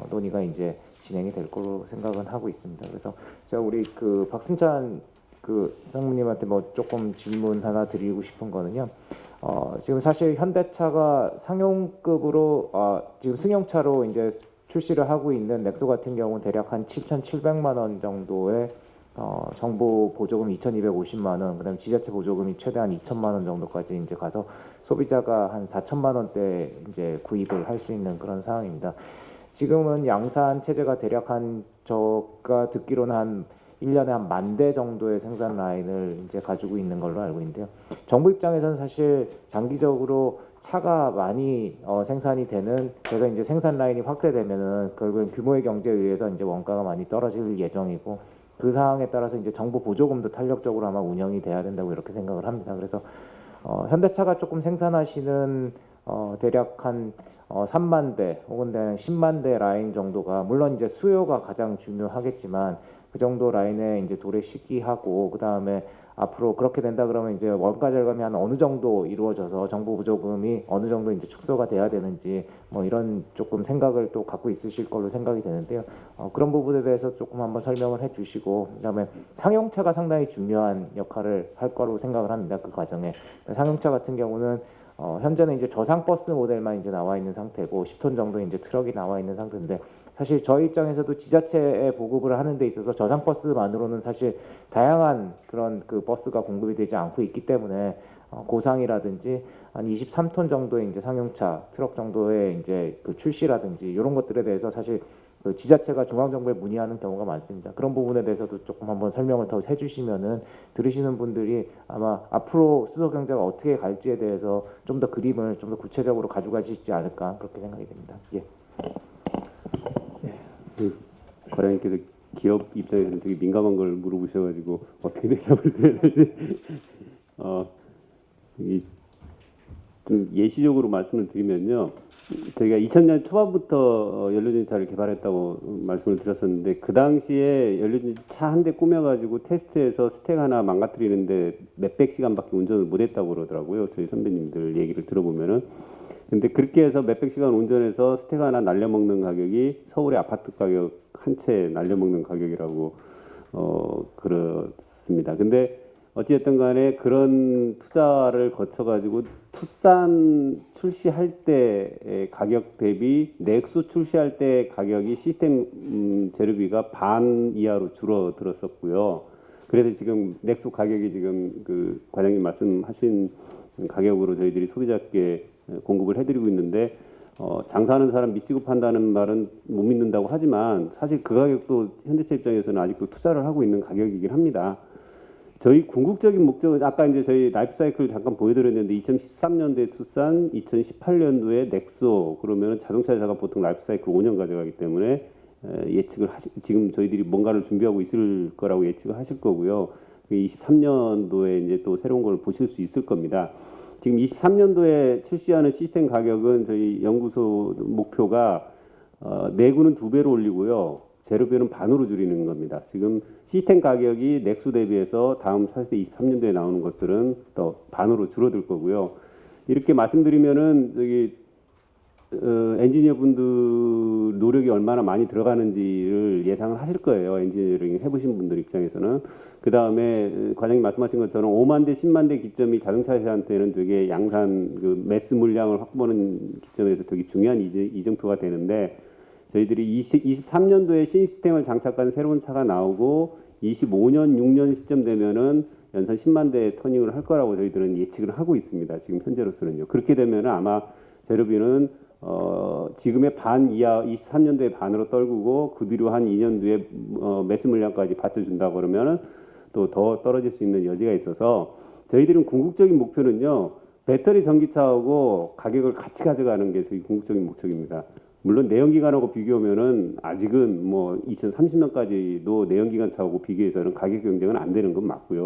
논의가 이제 진행이 될 거로 생각은 하고 있습니다. 그래서 제가 우리 그 박승찬 그 상무님한테 뭐 조금 질문 하나 드리고 싶은 거는요. 지금 사실 현대차가 상용급으로 지금 승용차로 이제 출시를 하고 있는 넥소 같은 경우는 대략 한 7,700만 원 정도의 정부 보조금 2,250만 원, 그다음 지자체 보조금이 최대한 2천만 원 정도까지 이제 가서 소비자가 한 4천만 원대 이제 구입을 할 수 있는 그런 상황입니다. 지금은 양산 체제가 대략 한 저가 듣기로는 한 1년에 한 10,000대 정도의 생산 라인을 이제 가지고 있는 걸로 알고 있는데요. 정부 입장에서는 사실 장기적으로 차가 많이 생산이 되는 제가 이제 생산 라인이 확대되면은 결국엔 규모의 경제에 의해서 이제 원가가 많이 떨어질 예정이고 그 상황에 따라서 이제 정부 보조금도 탄력적으로 아마 운영이 돼야 된다고 이렇게 생각을 합니다. 그래서 현대차가 조금 생산하시는 대략 한 3만 대 혹은 10만 대 라인 정도가 물론 이제 수요가 가장 중요하겠지만 그 정도 라인에 이제 도래 시기하고 그 다음에 앞으로 그렇게 된다 그러면 이제 원가 절감이 한 어느 정도 이루어져서 정부 보조금이 어느 정도 이제 축소가 돼야 되는지 뭐 이런 조금 생각을 또 갖고 있으실 걸로 생각이 되는데요. 그런 부분에 대해서 조금 한번 설명을 해주시고 그다음에 상용차가 상당히 중요한 역할을 할 거로 생각을 합니다. 그 과정에 상용차 같은 경우는 현재는 이제 저상 버스 모델만 이제 나와 있는 상태고 10톤 정도 이제 트럭이 나와 있는 상태인데 사실 저희 입장에서도 지자체에 보급을 하는 데 있어서 저상 버스만으로는 사실 다양한 그런 그 버스가 공급이 되지 않고 있기 때문에 고상이라든지 한 23톤 정도의 이제 상용차 트럭 정도의 이제 그 출시라든지 이런 것들에 대해서 사실 그 지자체가 중앙정부에 문의하는 경우가 많습니다. 그런 부분에 대해서도 조금 한번 설명을 더 해주시면은 들으시는 분들이 아마 앞으로 수소 경제가 어떻게 갈지에 대해서 좀 더 그림을 좀 더 구체적으로 가져가시지 않을까 그렇게 생각이 됩니다. 예. 과장님께서 기업 입장에서는 되게 민감한 걸 물어보셔가지고 어떻게 대답을 드려야 되지? 좀 예시적으로 말씀을 드리면요, 저희가 2000년 초반부터 연료전지차를 개발했다고 말씀을 드렸었는데 그 당시에 연료전지 차 한 대 꾸며가지고 테스트해서 스택 하나 망가뜨리는데 몇백 시간밖에 운전을 못했다고 그러더라고요. 저희 선배님들 얘기를 들어보면은. 근데 그렇게 해서 몇백 시간 운전해서 스택 하나 날려먹는 가격이 서울의 아파트 가격 한 채 날려먹는 가격이라고 그렇습니다. 근데 어찌됐든 간에 그런 투자를 거쳐가지고 투싼 출시할 때 가격 대비 넥소 출시할 때 가격이 시스템 재료비가 반 이하로 줄어들었었고요. 그래서 지금 넥소 가격이 지금 그 과장님 말씀하신 가격으로 저희들이 소비자께 공급을 해드리고 있는데 장사하는 사람 믿지고 판다는 말은 못 믿는다고 하지만 사실 그 가격도 현대차 입장에서는 아직도 투자를 하고 있는 가격이긴 합니다. 저희 궁극적인 목적은 아까 이제 저희 라이프 사이클 잠깐 보여드렸는데 2013년도에 투싼, 2018년도에 넥소 그러면 자동차 회사가 보통 라이프 사이클 5년 가져가기 때문에 예측을 지금 저희들이 뭔가를 준비하고 있을 거라고 예측을 하실 거고요. 23년도에 이제 또 새로운 걸 보실 수 있을 겁니다. 지금 23년도에 출시하는 시스템 가격은 저희 연구소 목표가 내구는 2배로 올리고요. 재료비는 반으로 줄이는 겁니다. 지금 시스템 가격이 넥소 대비해서 다음 4세 23년도에 나오는 것들은 더 반으로 줄어들 거고요. 이렇게 말씀드리면은 저기 엔지니어 분들 노력이 얼마나 많이 들어가는지를 예상을 하실 거예요. 엔지니어링 해보신 분들 입장에서는. 그 다음에 과장님 말씀하신 것처럼 5만 대, 10만 대 기점이 자동차 회사한테는 되게 양산 그 매스 물량을 확보하는 기점에서 되게 중요한 이정표가 되는데 저희들이 23년도에 신시스템을 장착한 새로운 차가 나오고 25년, 6년 시점 되면은 연산 10만 대 터닝을 할 거라고 저희들은 예측을 하고 있습니다. 지금 현재로서는요. 그렇게 되면은 아마 재료비는 지금의 반 이하 23년도에 반으로 떨구고 그 뒤로 한 2년 뒤에 매스 물량까지 받쳐준다 그러면은 또 더 떨어질 수 있는 여지가 있어서 저희들은 궁극적인 목표는요. 배터리 전기차하고 가격을 같이 가져가는 게 저희 궁극적인 목적입니다. 물론 내연기관하고 비교하면은 아직은 뭐 2030년까지도 내연기관 차하고 비교해서는 가격 경쟁은 안 되는 건 맞고요.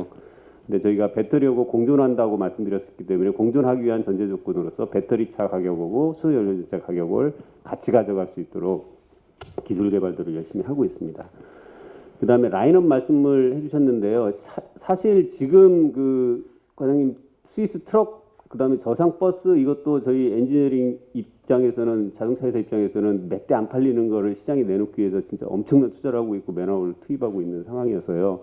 근데 저희가 배터리하고 공존한다고 말씀드렸기 때문에 공존하기 위한 전제 조건으로서 배터리차 가격하고 수소연료차 가격을 같이 가져갈 수 있도록 기술 개발들을 열심히 하고 있습니다. 그 다음에 라인업 말씀을 해주셨는데요. 사실 지금 그 과장님 스위스 트럭 그 다음에 저상 버스 이것도 저희 엔지니어링 입장에서는 자동차 회사 입장에서는 몇 대 안 팔리는 거를 시장에 내놓기 위해서 진짜 엄청난 투자를 하고 있고 맨아웃을 투입하고 있는 상황이어서요.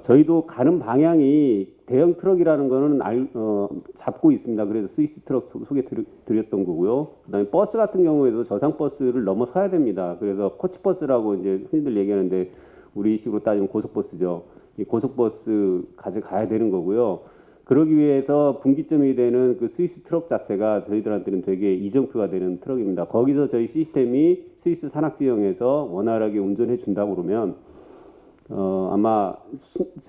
저희도 가는 방향이 대형 트럭이라는 거는 잡고 있습니다. 그래서 스위스 트럭 소개 드렸던 거고요. 그다음에 버스 같은 경우에도 저상 버스를 넘어서야 됩니다. 그래서 코치버스라고 이제 흔히들 얘기하는데 우리식으로 따지면 고속버스죠. 이 고속버스 가져가야 되는 거고요. 그러기 위해서 분기점이 되는 그 스위스 트럭 자체가 저희들한테는 되게 이정표가 되는 트럭입니다. 거기서 저희 시스템이 스위스 산악 지형에서 원활하게 운전해 준다고 그러면 아마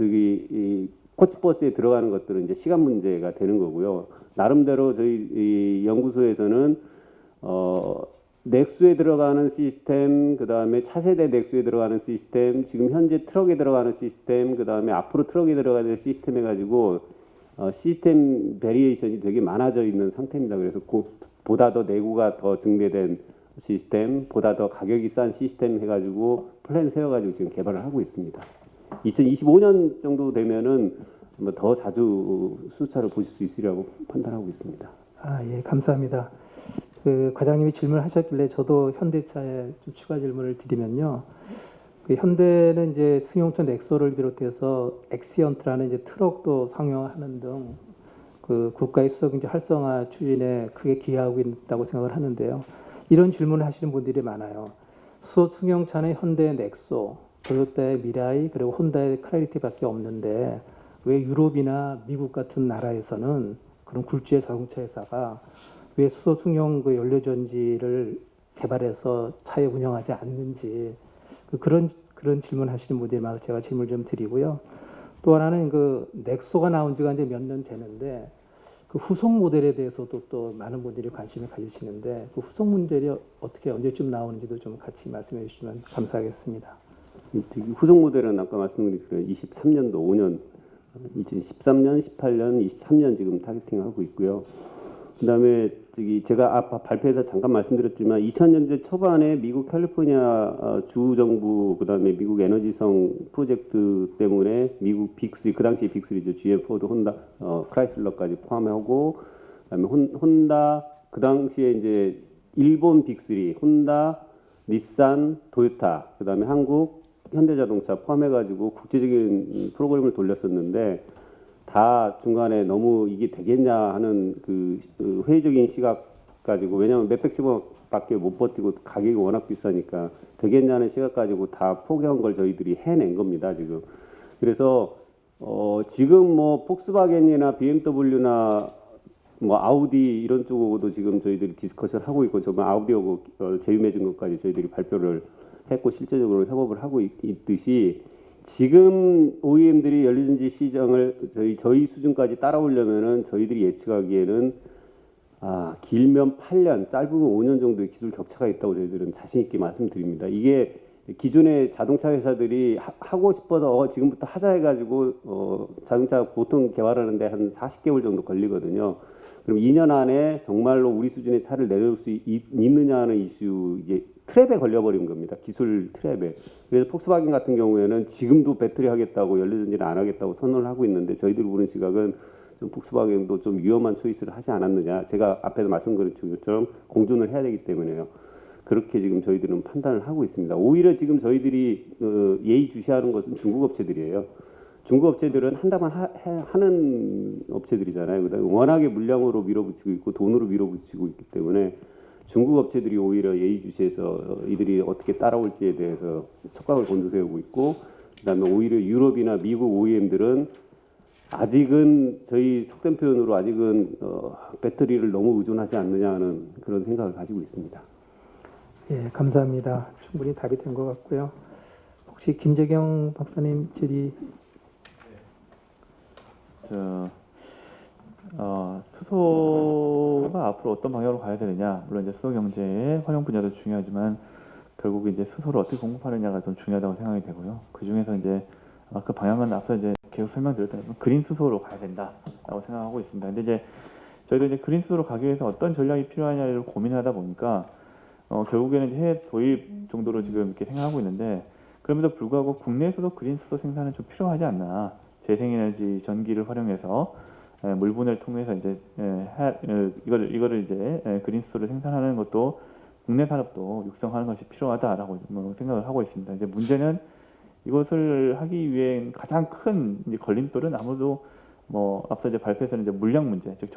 이 코치버스에 들어가는 것들은 이제 시간 문제가 되는 거고요. 나름대로 저희 이 연구소에서는 넥수에 들어가는 시스템, 그 다음에 차세대 넥수에 들어가는 시스템, 지금 현재 트럭에 들어가는 시스템, 그 다음에 앞으로 트럭에 들어가는 시스템 해가지고 시스템 베리에이션이 되게 많아져 있는 상태입니다. 그래서 보다 더 내구가 더 증대된 시스템, 보다 더 가격이 싼 시스템 해가지고 플랜 세워가지고 지금 개발을 하고 있습니다. 2025년 정도 되면은 더 자주 수차를 보실 수 있으리라고 판단하고 있습니다. 예, 감사합니다. 그 과장님이 질문하셨길래 저도 현대차에 좀 추가 질문을 드리면요. 그 현대는 이제 승용차 넥소를 비롯해서 엑시언트라는 이제 트럭도 상용하는 등 그 국가의 수소 경제 활성화 추진에 크게 기여하고 있다고 생각을 하는데요. 이런 질문을 하시는 분들이 많아요. 수소 승용차는 현대 넥소, 토요타의 미라이, 그리고 혼다의 클래리티밖에 없는데 왜 유럽이나 미국 같은 나라에서는 그런 굴지의 자동차 회사가 왜 수소 승용 그 연료전지를 개발해서 차에 운영하지 않는지 그런 질문하시는 분들이 많아서 제가 질문을 좀 드리고요. 또 하나는 그 넥소가 나온 지가 이제 몇 년 되는데 그 후속 모델에 대해서도 또 많은 분들이 관심을 가지시는데 그 후속 모델이 어떻게 언제쯤 나오는지도 좀 같이 말씀해 주시면 감사하겠습니다. 후속 모델은 아까 말씀드린 23년도 5년, 2013년, 18년, 23년 지금 타겟팅하고 있고요. 그다음에 제가 아까 발표에서 잠깐 말씀드렸지만 2000년대 초반에 미국 캘리포니아 주 정부 그다음에 미국 에너지성 프로젝트 때문에 미국 빅3 그 당시 빅3죠. GM, 포드, 혼다, 크라이슬러까지 포함하고 그다음에 혼다 그 당시에 이제 일본 빅3 혼다, 닛산, 토요타 그다음에 한국 현대자동차 포함해가지고 국제적인 프로그램을 돌렸었는데 다 중간에 너무 이게 되겠냐 하는 그 회의적인 시각 가지고 왜냐하면 몇백십억밖에 못 버티고 가격이 워낙 비싸니까 되겠냐는 시각 가지고 다 포기한 걸 저희들이 해낸 겁니다 지금. 그래서 지금 뭐 폭스바겐이나 BMW나 뭐 아우디 이런 쪽으로도 지금 저희들이 디스커션 하고 있고 정말 아우디하고 제휴맺은 것까지 저희들이 발표를 했고 실제적으로 협업을 하고 있듯이. 지금 OEM들이 연료전지 시장을 저희 수준까지 따라오려면은 저희들이 예측하기에는 길면 8년, 짧으면 5년 정도의 기술 격차가 있다고 저희들은 자신 있게 말씀드립니다. 이게 기존의 자동차 회사들이 하고 싶어서 지금부터 하자 해가지고 자동차 보통 개발하는데 한 40개월 정도 걸리거든요. 그럼 2년 안에 정말로 우리 수준의 차를 내놓을 수 있느냐 하는 이슈 이게 트랩에 걸려버린 겁니다. 기술 트랩에. 그래서 폭스바겐 같은 경우에는 지금도 배터리 하겠다고 연료전지를 안 하겠다고 선언을 하고 있는데 저희들이 보는 시각은 좀 폭스바겐도 좀 위험한 초이스를 하지 않았느냐. 제가 앞에서 말씀드린 것처럼 공존을 해야 되기 때문에요. 그렇게 지금 저희들은 판단을 하고 있습니다. 오히려 지금 저희들이 예의주시하는 것은 중국 업체들이에요. 중국 업체들은 한다만 하는 업체들이잖아요. 그다음에 워낙에 물량으로 밀어붙이고 있고 돈으로 밀어붙이고 있기 때문에 중국 업체들이 오히려 예의주시해서 이들이 어떻게 따라올지에 대해서 촉각을 곤두세우고 있고 그다음에 오히려 유럽이나 미국 OEM들은 아직은 저희 속된 표현으로 아직은 배터리를 너무 의존하지 않느냐 하는 그런 생각을 가지고 있습니다. 예, 감사합니다. 충분히 답이 된 것 같고요. 혹시 김재경 박사님 질의 수소가 앞으로 어떤 방향으로 가야 되느냐. 물론 이제 수소 경제의 활용 분야도 중요하지만 결국 이제 수소를 어떻게 공급하느냐가 좀 중요하다고 생각이 되고요. 그 중에서 이제 그 방향은 앞서 이제 계속 설명드렸던 것처럼 그린 수소로 가야 된다라고 생각하고 있습니다. 근데 이제 저희도 이제 그린 수소로 가기 위해서 어떤 전략이 필요하냐를 고민하다 보니까 결국에는 이제 해외 도입 정도로 지금 이렇게 생각하고 있는데 그럼에도 불구하고 국내에서도 그린 수소 생산은 좀 필요하지 않나. 재생에너지 전기를 활용해서 물분해를 통해서 이제 이거를 이제 그린 수소를 생산하는 것도 국내 산업도 육성하는 것이 필요하다라고 생각을 하고 있습니다. 이제 문제는 이것을 하기 위해 가장 큰 이제 걸림돌은 아무래도 뭐 앞서 이제 발표에서는 이제 물량 문제, 즉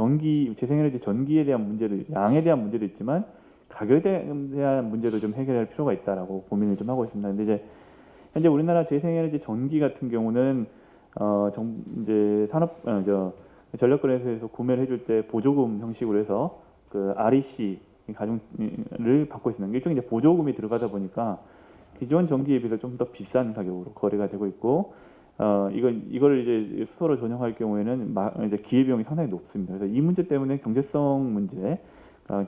재생에너지 전기에 대한 문제도 양에 대한 문제도 있지만 가격에 대한 문제도 좀 해결할 필요가 있다라고 고민을 좀 하고 있습니다. 근데 이제 현재 우리나라 재생에너지 전기 같은 경우는 이제 전력거래소에서 구매를 해줄 때 보조금 형식으로 해서 그 REC 가중을 받고 있는 게 일종의 이제 보조금이 들어가다 보니까 기존 전기에 비해서 좀 더 비싼 가격으로 거래가 되고 있고, 이걸 이제 수소로 전용할 경우에는 이제 기회비용이 상당히 높습니다. 그래서 이 문제 때문에 경제성 문제가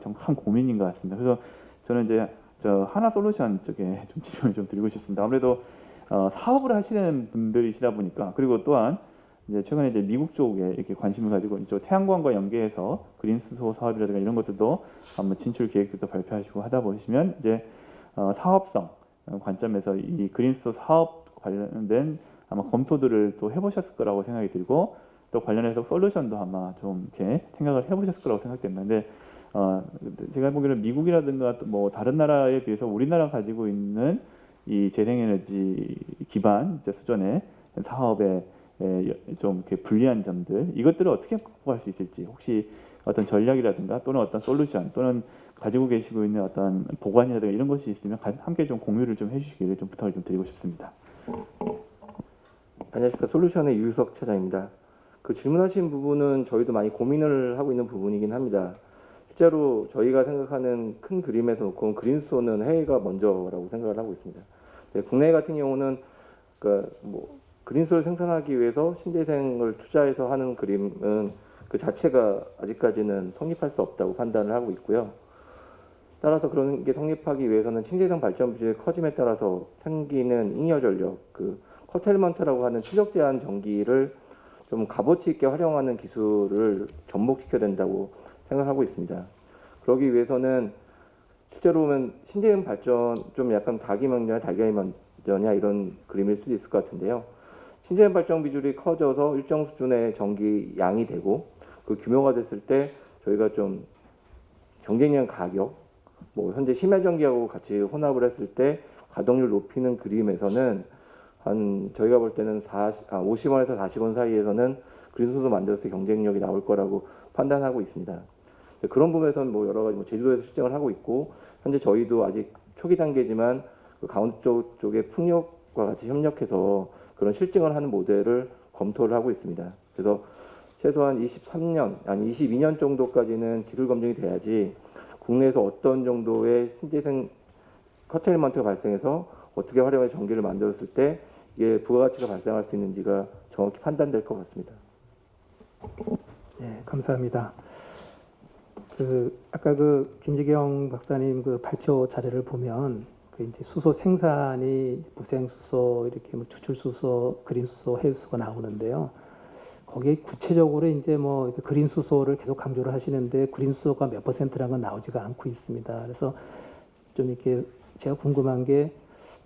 좀 큰 고민인 것 같습니다. 그래서 저는 이제 저 하나솔루션 쪽에 좀 질문을 좀 드리고 싶습니다. 아무래도 사업을 하시는 분들이시다 보니까, 그리고 또한 이제 최근에 이제 미국 쪽에 이렇게 관심을 가지고 이쪽 태양광과 연계해서 그린 수소 사업이라든가 이런 것들도 한번 진출 계획들도 발표하시고 하다 보시면 이제 사업성 관점에서 이 그린 수소 사업 관련된 아마 검토들을 또 해보셨을 거라고 생각이 들고, 또 관련해서 솔루션도 아마 좀 이렇게 생각을 해보셨을 거라고 생각됩는데, 제가 보기에는 미국이라든가 또 뭐 다른 나라에 비해서 우리나라 가지고 있는 이 재생에너지 기반 이제 수준의 사업에 좀 이렇게 불리한 점들, 이것들을 어떻게 극복할 수 있을지, 혹시 어떤 전략이라든가 또는 어떤 솔루션 또는 가지고 계시고 있는 어떤 보관이라든가 이런 것이 있으면 함께 좀 공유를 좀 해주시기를 좀 부탁을 좀 드리고 싶습니다. 안녕하십니까. 솔루션의 유석 차장입니다. 그 질문하신 부분은 저희도 많이 고민을 하고 있는 부분이긴 합니다. 실제로 저희가 생각하는 큰 그림에서 놓고 그린수소는 해외가 먼저라고 생각을 하고 있습니다. 국내 같은 경우는 그린수소를 생산하기 위해서 신재생을 투자해서 하는 그림은 그 자체가 아직까지는 성립할 수 없다고 판단을 하고 있고요. 따라서 그런 게 성립하기 위해서는 신재생 발전 비율이 커짐에 따라서 생기는 잉여 전력, 그 커텔먼트라고 하는 출력 제한 전기를 좀 값어치 있게 활용하는 기술을 접목시켜야 된다고 생각하고 있습니다. 그러기 위해서는 실제로 보면 신재생 발전 좀 약간 닭이 먼저냐 달걀이 먼저냐 이런 그림일 수도 있을 것 같은데요. 신재생 발전 비율이 커져서 일정 수준의 전기 양이 되고 그 규모가 됐을 때 저희가 좀 경쟁력 가격, 뭐 현재 심야 전기하고 같이 혼합을 했을 때 가동률 높이는 그림에서는 한 저희가 볼 때는 50원에서 40원 사이에서는 그린수소 만들었을 때 경쟁력이 나올 거라고 판단하고 있습니다. 그런 부분에서는 뭐 여러 가지 제주도에서 실증을 하고 있고, 현재 저희도 아직 초기 단계지만 그 강원도 쪽의 풍력과 같이 협력해서 그런 실증을 하는 모델을 검토를 하고 있습니다. 그래서 최소한 22년 정도까지는 기술 검증이 돼야지 국내에서 어떤 정도의 신재생 커테일먼트가 발생해서 어떻게 활용해서 전기를 만들었을 때 이게 부가가치가 발생할 수 있는지가 정확히 판단될 것 같습니다. 네, 감사합니다. 아까 김지경 박사님 발표 자료를 보면 이제 수소 생산이 무생수소, 이렇게 추출수소, 그린수소, 해수소가 나오는데요. 거기에 구체적으로 이제 그린수소를 계속 강조를 하시는데 그린수소가 몇 %라는 건 나오지가 않고 있습니다. 그래서 좀 이렇게 제가 궁금한 게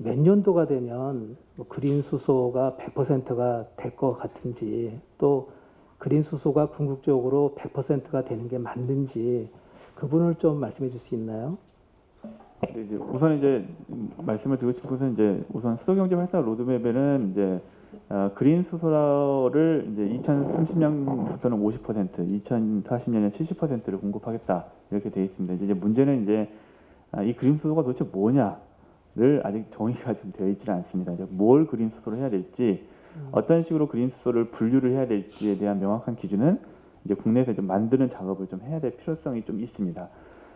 몇 년도가 되면 그린수소가 100%가 될 것 같은지, 또 그린수소가 궁극적으로 100%가 되는 게 맞는지 그 부분을 좀 말씀해 줄 수 있나요? 네, 이제 우선 이제 말씀을 드리고 싶은 것은 이제 우선 수소경제 활성 로드맵에는 이제 그린 수소를 이제 2030년부터는 50%, 2040년에 70%를 공급하겠다 이렇게 되어 있습니다. 이제 문제는 이제 이 그린 수소가 도대체 뭐냐를 아직 정의가 좀 되어 있지는 않습니다. 이제 뭘 그린 수소로 해야 될지, 어떤 식으로 그린 수소를 분류를 해야 될지에 대한 명확한 기준은 이제 국내에서 좀 만드는 작업을 좀 해야 될 필요성이 좀 있습니다.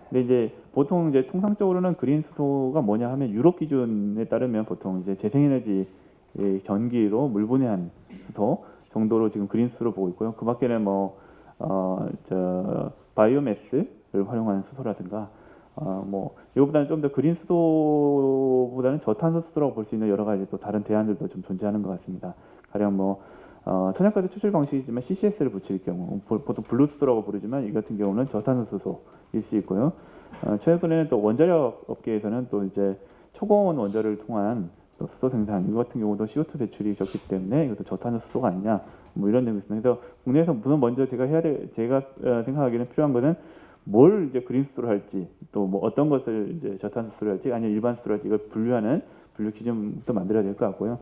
근데 이제 보통 이제 통상적으로는 그린 수소가 뭐냐 하면 유럽 기준에 따르면 보통 이제 재생에너지 전기로 물분해한 수소 정도로 지금 그린 수소로 보고 있고요. 그 밖에는 바이오매스를 활용하는 수소라든가 이거보다는 좀 더 그린 수소보다는 저탄소 수소라고 볼 수 있는 여러 가지 또 다른 대안들도 좀 존재하는 것 같습니다. 가령 천연가스 추출 방식이지만 CCS를 붙일 경우 보통 블루 수소라고 부르지만 이 같은 경우는 저탄소 수소일 수 있고요. 최근에는 또 원자력 업계에서는 또 이제 초고온 원자를 통한 또 수소 생산, 이거 같은 경우도 CO2 배출이 적기 때문에 이것도 저탄소 수소가 아니냐 이런 내용이 있습니다. 그래서 국내에서 우선 먼저 제가 생각하기에는 필요한 거는 뭘 이제 그린 수소로 할지, 또 어떤 것을 이제 저탄소 수소로 할지 아니면 일반 수소로 할지 이걸 분류 기준부터 만들어야 될 것 같고요.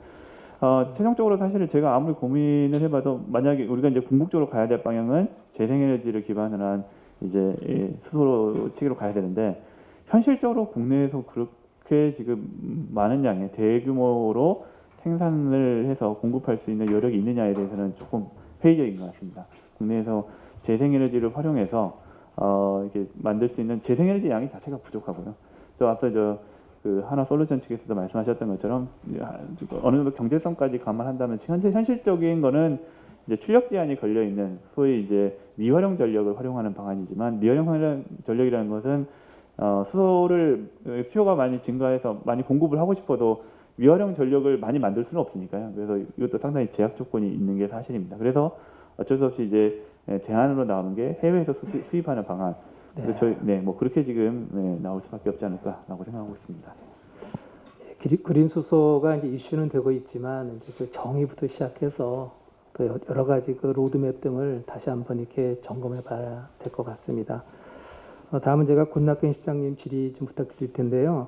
최종적으로 사실 제가 아무리 고민을 해봐도 만약에 우리가 이제 궁극적으로 가야 될 방향은 재생에너지를 기반으로 한 이제 수소 체계로 가야 되는데, 현실적으로 국내에서 그렇게 지금 많은 양의 대규모로 생산을 해서 공급할 수 있는 여력이 있느냐에 대해서는 조금 회의적인 것 같습니다. 국내에서 재생에너지를 활용해서 이렇게 만들 수 있는 재생에너지 양이 자체가 부족하고요. 또 앞서 그 하나솔루션 측에서도 말씀하셨던 것처럼 어느 정도 경제성까지 감안한다면 현실적인 거는 이제 출력 제한이 걸려 있는 소위 이제 미활용 전력을 활용하는 방안이지만 미활용 전력이라는 것은 수소를 수요가 많이 증가해서 많이 공급을 하고 싶어도 미활용 전력을 많이 만들 수는 없으니까요. 그래서 이것도 상당히 제약 조건이 있는 게 사실입니다. 그래서 어쩔 수 없이 이제 대안으로 나오는 게 해외에서 수입하는 방안. 그래서 저희 뭐 그렇게 지금 나올 수밖에 없지 않을까라고 생각하고 있습니다. 그린 수소가 이제 이슈는 되고 있지만 이제 그 정의부터 시작해서 또 여러 가지 그 로드맵 등을 다시 한번 이렇게 점검해봐야 될 것 같습니다. 다음은 제가 권낙현 실장님 질의 좀 부탁드릴 텐데요.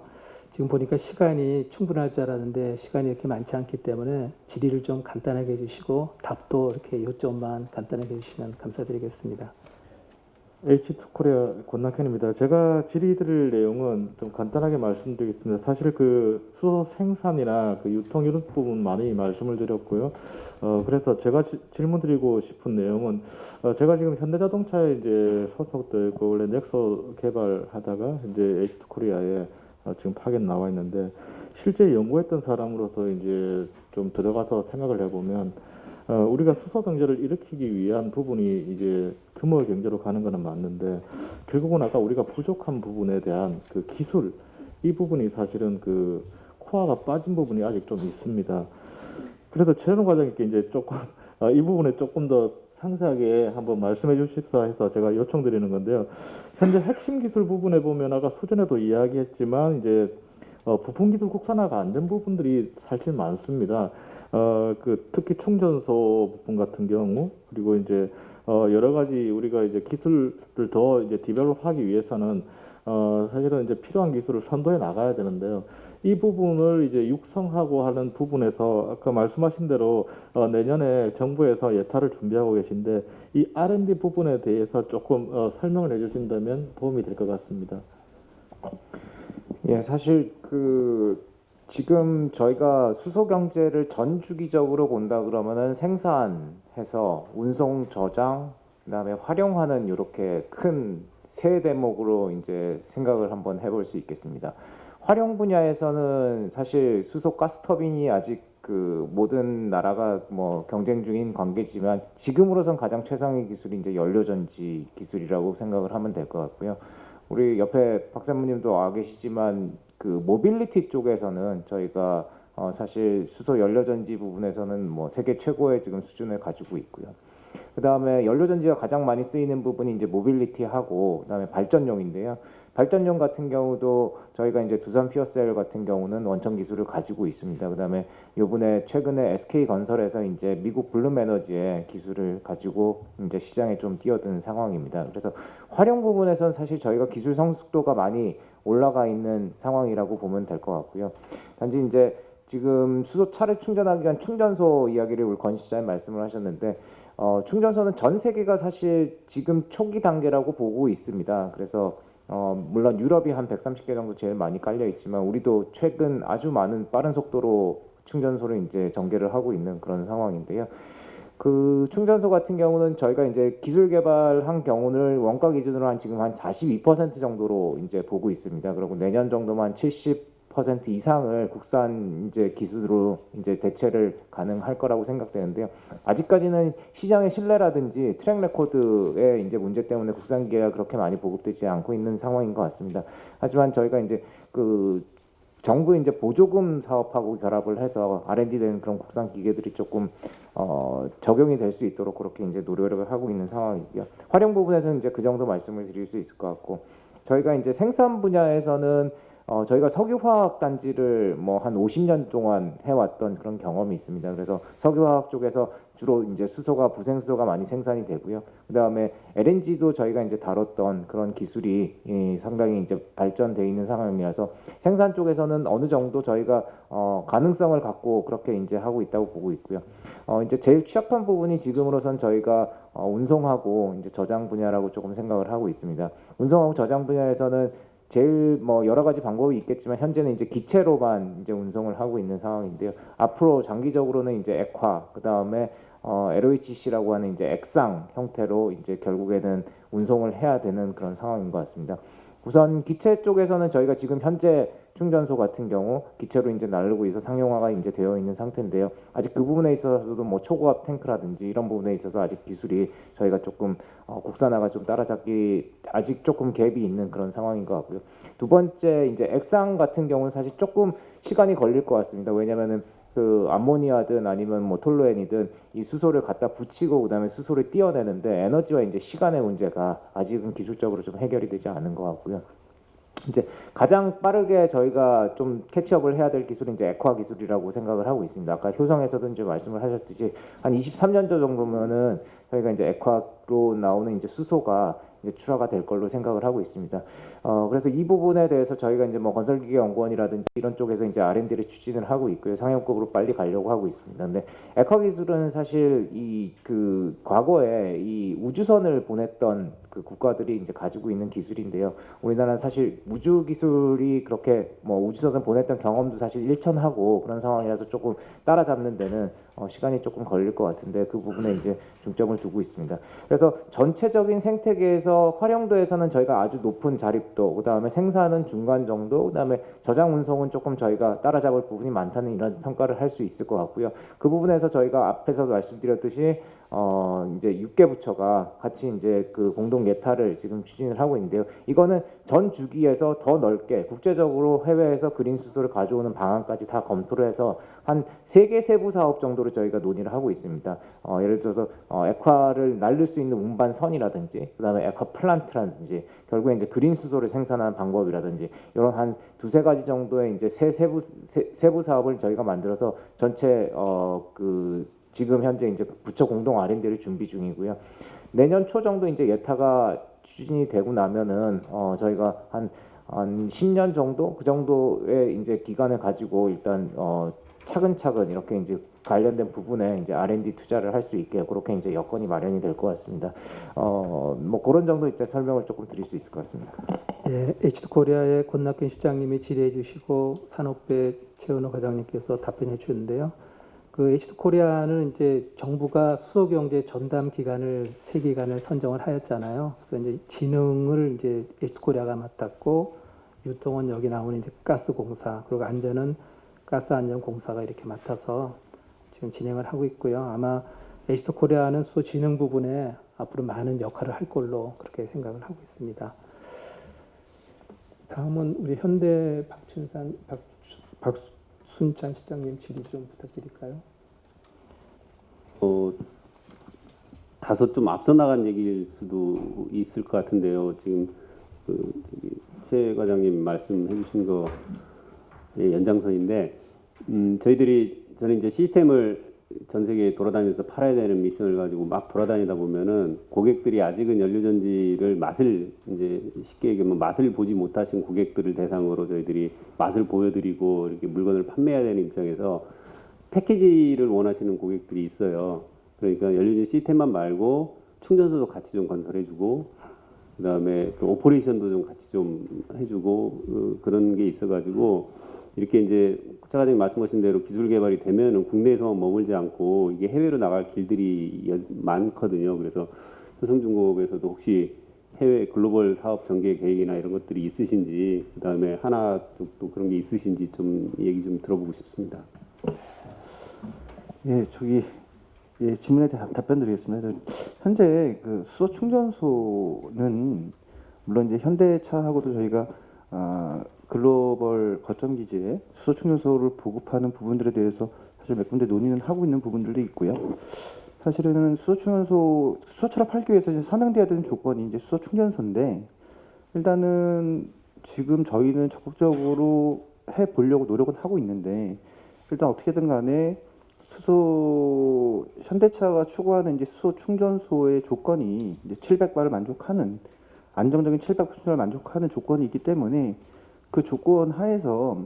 지금 보니까 시간이 충분할 줄 알았는데 시간이 이렇게 많지 않기 때문에 질의를 좀 간단하게 해주시고 답도 이렇게 요점만 간단하게 해주시면 감사드리겠습니다. H2코리아 권낙현입니다. 제가 질의드릴 내용은 좀 간단하게 말씀드리겠습니다. 사실 그 수소 생산이나 그 유통 이런 부분 많이 말씀을 드렸고요. 그래서 제가 질문드리고 싶은 내용은 제가 지금 현대자동차에 이제 소속돼 있고 원래 넥소 개발하다가 이제 H2코리아에 지금 파견 나와 있는데 실제 연구했던 사람으로서 이제 좀 들어가서 생각을 해보면 우리가 수소 경제를 일으키기 위한 부분이 이제 규모 경제로 가는 것은 맞는데 결국은 아까 우리가 부족한 부분에 대한 그 기술 이 부분이 사실은 그 코어가 빠진 부분이 아직 좀 있습니다. 그래서 최현우 과장님께 이제 조금 이 부분에 조금 더 상세하게 한번 말씀해 주십사 해서 제가 요청드리는 건데요. 현재 핵심 기술 부분에 보면 아까 수전에도 이야기했지만 이제 부품 기술 국산화가 안 된 부분들이 사실 많습니다. 그 특히 충전소 부분 같은 경우 그리고 이제 여러 가지 우리가 이제 기술을 더 이제 디벨롭하기 위해서는 사실은 이제 필요한 기술을 선도해 나가야 되는데요. 이 부분을 이제 육성하고 하는 부분에서 아까 말씀하신 대로 내년에 정부에서 예타를 준비하고 계신데 이 R&D 부분에 대해서 조금 설명을 해주신다면 도움이 될 것 같습니다. 예, 사실 지금 저희가 수소 경제를 전 주기적으로 본다 그러면은 생산해서 운송, 저장, 그다음에 활용하는 이렇게 큰 세 대목으로 이제 생각을 한번 해볼 수 있겠습니다. 활용 분야에서는 사실 수소 가스터빈이 아직 그 모든 나라가 뭐 경쟁 중인 관계지만 지금으로선 가장 최상의 기술이 이제 연료전지 기술이라고 생각을 하면 될 것 같고요. 우리 옆에 박사님도 와 계시지만 그 모빌리티 쪽에서는 저희가 사실 수소 연료전지 부분에서는 뭐 세계 최고의 지금 수준을 가지고 있고요. 그 다음에 연료전지가 가장 많이 쓰이는 부분이 이제 모빌리티하고 그 다음에 발전용인데요. 발전용 같은 경우도 저희가 이제 두산 퓨어셀 같은 경우는 원천 기술을 가지고 있습니다. 그 다음에 요번에 최근에 SK 건설에서 이제 미국 블룸 에너지의 기술을 가지고 이제 시장에 좀 뛰어든 상황입니다. 그래서 활용 부분에서는 사실 저희가 기술 성숙도가 많이 올라가 있는 상황이라고 보면 될 것 같고요. 단지 이제 지금 수소차를 충전하기 위한 충전소 이야기를 우리 권 시장님 말씀을 하셨는데 충전소는 전 세계가 사실 지금 초기 단계라고 보고 있습니다. 그래서 물론 유럽이 한 130개 정도 제일 많이 깔려 있지만 우리도 최근 아주 많은 빠른 속도로 충전소를 이제 전개를 하고 있는 그런 상황인데요. 그 충전소 같은 경우는 저희가 이제 기술 개발한 경우를 원가 기준으로 지금 한 42% 정도로 이제 보고 있습니다. 그리고 내년 정도만 70% 이상을 국산 이제 기술로 이제 대체를 가능할 거라고 생각되는데요. 아직까지는 시장의 신뢰라든지 트랙 레코드의 이제 문제 때문에 국산 기계가 그렇게 많이 보급되지 않고 있는 상황인 것 같습니다. 하지만 저희가 이제 그 정부 이제 보조금 사업하고 결합을 해서 R&D 되는 그런 국산 기계들이 조금 적용이 될 수 있도록 그렇게 이제 노력을 하고 있는 상황이고요. 활용 부분에서는 이제 그 정도 말씀을 드릴 수 있을 것 같고 저희가 이제 생산 분야에서는 저희가 석유화학 단지를 뭐 한 50년 동안 해왔던 그런 경험이 있습니다. 그래서 석유화학 쪽에서 주로 이제 수소가 부생수소가 많이 생산이 되고요. 그 다음에 LNG도 저희가 이제 다뤘던 그런 기술이 상당히 이제 발전돼 있는 상황이라서 생산 쪽에서는 어느 정도 저희가 가능성을 갖고 그렇게 이제 하고 있다고 보고 있고요. 이제 제일 취약한 부분이 지금으로선 저희가 운송하고 이제 저장 분야라고 조금 생각을 하고 있습니다. 운송하고 저장 분야에서는 제일 뭐 여러 가지 방법이 있겠지만 현재는 이제 기체로만 이제 운송을 하고 있는 상황인데요. 앞으로 장기적으로는 이제 액화, 그 다음에 LOHC라고 하는 이제 액상 형태로 이제 결국에는 운송을 해야 되는 그런 상황인 것 같습니다. 우선 기체 쪽에서는 저희가 지금 현재 충전소 같은 경우 기체로 이제 나르고 있어 상용화가 이제 되어 있는 상태인데요. 아직 그 부분에 있어서도 뭐 초고압 탱크라든지 이런 부분에 있어서 아직 기술이 저희가 조금 국산화가 좀 따라잡기 아직 조금 갭이 있는 그런 상황인 것 같고요. 두 번째 이제 액상 같은 경우는 사실 조금 시간이 걸릴 것 같습니다. 왜냐면은 그 암모니아든 아니면 뭐 톨루엔이든 이 수소를 갖다 붙이고 그다음에 수소를 띄어내는데 에너지와 이제 시간의 문제가 아직은 기술적으로 좀 해결이 되지 않은 것 같고요. 이제 가장 빠르게 저희가 좀 캐치업을 해야 될 기술이 이제 액화 기술이라고 생각을 하고 있습니다. 아까 효성에서도 이제 말씀을 하셨듯이 한 23년 정도면은 저희가 이제 액화로 나오는 이제 수소가 이제 출하가 될 걸로 생각을 하고 있습니다. 그래서 이 부분에 대해서 저희가 이제 뭐 건설기계 연구원이라든지 이런 쪽에서 이제 R&D를 추진을 하고 있고요. 상용급으로 빨리 가려고 하고 있습니다. 근데 액화 기술은 사실 이 그 과거에 이 우주선을 보냈던 그 국가들이 이제 가지고 있는 기술인데요. 우리나라는 사실 우주 기술이 그렇게 뭐 우주선을 보냈던 경험도 사실 일천하고 그런 상황이라서 조금 따라잡는 데는 시간이 조금 걸릴 것 같은데 그 부분에 이제 중점을 두고 있습니다. 그래서 전체적인 생태계에서 활용도에서는 저희가 아주 높은 자립도, 그다음에 생산은 중간 정도, 그다음에 저장 운송은 조금 저희가 따라잡을 부분이 많다는 이런 평가를 할 수 있을 것 같고요. 그 부분에서 저희가 앞에서도 말씀드렸듯이 이제 6개 부처가 같이 이제 그 공동 예타를 지금 추진을 하고 있는데요. 이거는 전 주기에서 더 넓게 국제적으로 해외에서 그린 수소를 가져오는 방안까지 다 검토를 해서 한 3개 세부 사업 정도를 저희가 논의를 하고 있습니다. 예를 들어서 액화를 날릴 수 있는 운반선이라든지 그다음에 액화 플란트라든지 결국에 이제 그린 수소를 생산하는 방법이라든지 이런 한 2-3가지 정도의 이제 세부 사업을 저희가 만들어서 전체 그 지금 현재 이제 부처 공동 R&D를 준비 중이고요. 내년 초 정도 이제 예타가 추진이 되고 나면은 저희가 한 10년 정도 그 정도의 이제 기간을 가지고 일단 차근차근 이렇게 이제 관련된 부분에 이제 R&D 투자를 할 수 있게 그렇게 이제 여건이 마련이 될 것 같습니다. 뭐 그런 정도 이제 설명을 조금 드릴 수 있을 것 같습니다. 예, H2코리아의 권낙현 실장님이 질의해 주시고 산업배 최은호 과장님께서 답변해 주셨는데요. 그 H2코리아는 이제 정부가 수소경제 전담 기관을 3기관을 선정을 하였잖아요. 그래서 이제 진흥을 이제 H2코리아가 맡았고 유통은 여기 나오는 이제 가스공사 그리고 안전은 가스안전공사가 이렇게 맡아서 지금 진행을 하고 있고요. 아마 H2코리아는 수소 진흥 부분에 앞으로 많은 역할을 할 걸로 그렇게 생각을 하고 있습니다. 다음은 우리 현대 박순찬 실장님 질의 좀 부탁드릴까요? 다소 좀 앞서 나간 얘기일 수도 있을 것 같은데요. 지금 최 과장님 말씀해 주신 거 연장선인데 저는 이제 시스템을 전 세계에 돌아다니면서 팔아야 되는 미션을 가지고 막 돌아다니다 보면은 고객들이 아직은 연료전지를 맛을 이제 쉽게 얘기하면 맛을 보지 못하신 고객들을 대상으로 저희들이 맛을 보여드리고 이렇게 물건을 판매해야 되는 입장에서 패키지를 원하시는 고객들이 있어요. 그러니까 연료전지 시스템만 말고 충전소도 같이 좀 건설해주고 그다음에 그 오퍼레이션도 좀 같이 좀 해주고 그런 게 있어가지고 이렇게 이제 차 과장님 말씀하신 대로 기술 개발이 되면은 국내에서만 머물지 않고 이게 해외로 나갈 길들이 많거든요. 그래서 효성중공업에서도 혹시 해외 글로벌 사업 전개 계획이나 이런 것들이 있으신지 그다음에 하나 쪽도 그런 게 있으신지 좀 얘기 좀 들어보고 싶습니다. 예, 질문에 대해 답변드리겠습니다. 현재 그 수소 충전소는 물론 이제 현대차하고도 저희가 글로벌 거점 기지에 수소 충전소를 보급하는 부분들에 대해서 사실 몇 군데 논의는 하고 있는 부분들도 있고요. 사실은 수소차를 팔기 위해서 이제 선행돼야 되는 조건이 이제 수소 충전소인데 일단은 지금 저희는 적극적으로 해 보려고 노력은 하고 있는데 일단 어떻게든 간에 현대차가 추구하는 이제 수소 충전소의 조건이 이제 700바를 만족하는 안정적인 700바 충전을 만족하는 조건이 있기 때문에 그 조건 하에서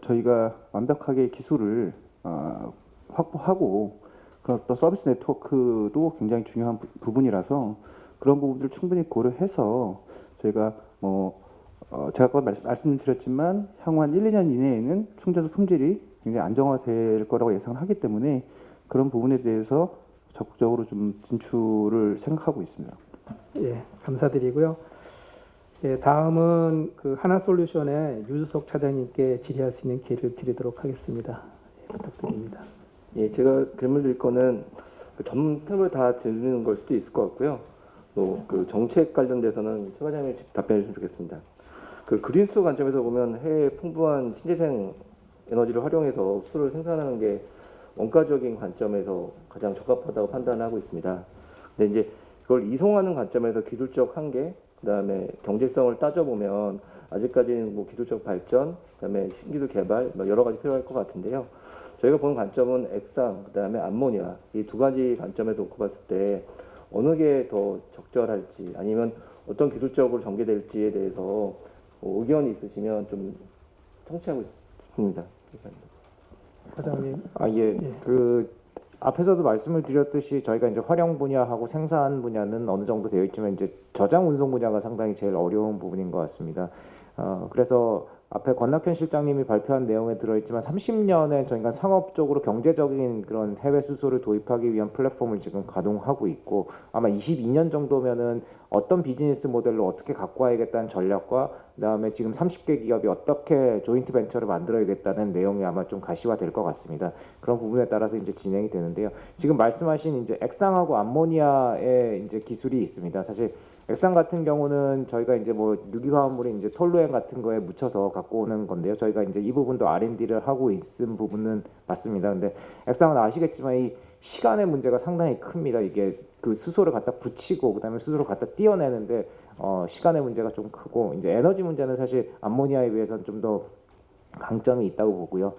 저희가 완벽하게 기술을 확보하고 그런 또 서비스 네트워크도 굉장히 중요한 부분이라서 그런 부분들을 충분히 고려해서 저희가 제가 아까 말씀드렸지만 향후 한 1-2년 이내에는 충전소 품질이 굉장히 안정화될 거라고 예상을 하기 때문에 그런 부분에 대해서 적극적으로 좀 진출을 생각하고 있습니다. 예, 감사드리고요. 예, 다음은 그 하나솔루션의 유주석 차장님께 질의할 수 있는 기회를 드리도록 하겠습니다. 예, 부탁드립니다. 예, 제가 질문 드릴 거는 그 전문템을 다 드리는 걸 수도 있을 것 같고요. 또 그 정책 관련돼서는 최 과장님이 답변해 주시면 좋겠습니다. 그 그린수 관점에서 보면 해외 풍부한 신재생 에너지를 활용해서 수소를 생산하는 게 원가적인 관점에서 가장 적합하다고 판단하고 있습니다. 근데 이제 그걸 이송하는 관점에서 기술적 한계, 그다음에 경제성을 따져보면 아직까지는 뭐 기술적 발전, 그다음에 신기술 개발 뭐 여러 가지 필요할 것 같은데요. 저희가 보는 관점은 액상, 그다음에 암모니아 이 두 가지 관점에서 놓고 봤을 때 어느 게 더 적절할지 아니면 어떤 기술적으로 전개될지에 대해서 뭐 의견이 있으시면 좀 청취하고 싶습니다. 과장님. 예. 그 앞에서도 말씀을 드렸듯이 저희가 이제 활용 분야하고 생산 분야는 어느 정도 되어 있지만 이제 저장 운송 분야가 상당히 제일 어려운 부분인 것 같습니다. 그래서 앞에 권낙현 실장님이 발표한 내용에 들어있지만 30년에 저희가 상업적으로 경제적인 그런 해외 수소를 도입하기 위한 플랫폼을 지금 가동하고 있고 아마 22년 정도면은 어떤 비즈니스 모델로 어떻게 갖고 와야겠다는 전략과 그다음에 지금 30개 기업이 어떻게 조인트 벤처를 만들어야겠다는 내용이 아마 좀 가시화될 것 같습니다. 그런 부분에 따라서 이제 진행이 되는데요. 지금 말씀하신 이제 액상하고 암모니아의 이제 기술이 있습니다. 사실 액상 같은 경우는 저희가 이제 뭐 유기화합물인 이제 톨루엔 같은 거에 묻혀서 갖고 오는 건데요. 저희가 이제 이 부분도 R&D를 하고 있는 부분은 맞습니다. 근데 액상은 아시겠지만 이 시간의 문제가 상당히 큽니다. 이게 그 수소를 갖다 붙이고 그다음에 수소를 갖다 띄어내는데 시간의 문제가 좀 크고 이제 에너지 문제는 사실 암모니아에 비해서는 좀 더 강점이 있다고 보고요.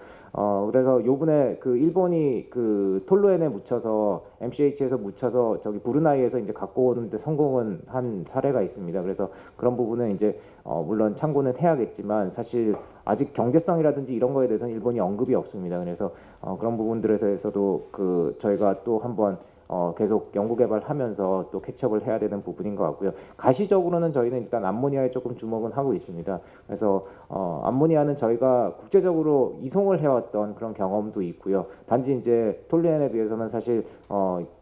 그래서 요번에 그 일본이 그 톨루엔에 묻혀서 MCH에서 묻혀서 저기 브루나이에서 이제 갖고 오는데 성공은 한 사례가 있습니다. 그래서 그런 부분은 이제 물론 참고는 해야겠지만 사실 아직 경제성이라든지 이런 거에 대해서는 일본이 언급이 없습니다. 그래서 그런 부분들에서도 그 저희가 또 한번 계속 연구 개발하면서 또 캐치업을 해야 되는 부분인 것 같고요. 가시적으로는 저희는 일단 암모니아에 조금 주목은 하고 있습니다. 그래서 암모니아는 저희가 국제적으로 이송을 해왔던 그런 경험도 있고요. 단지 이제 톨루엔에 비해서는 사실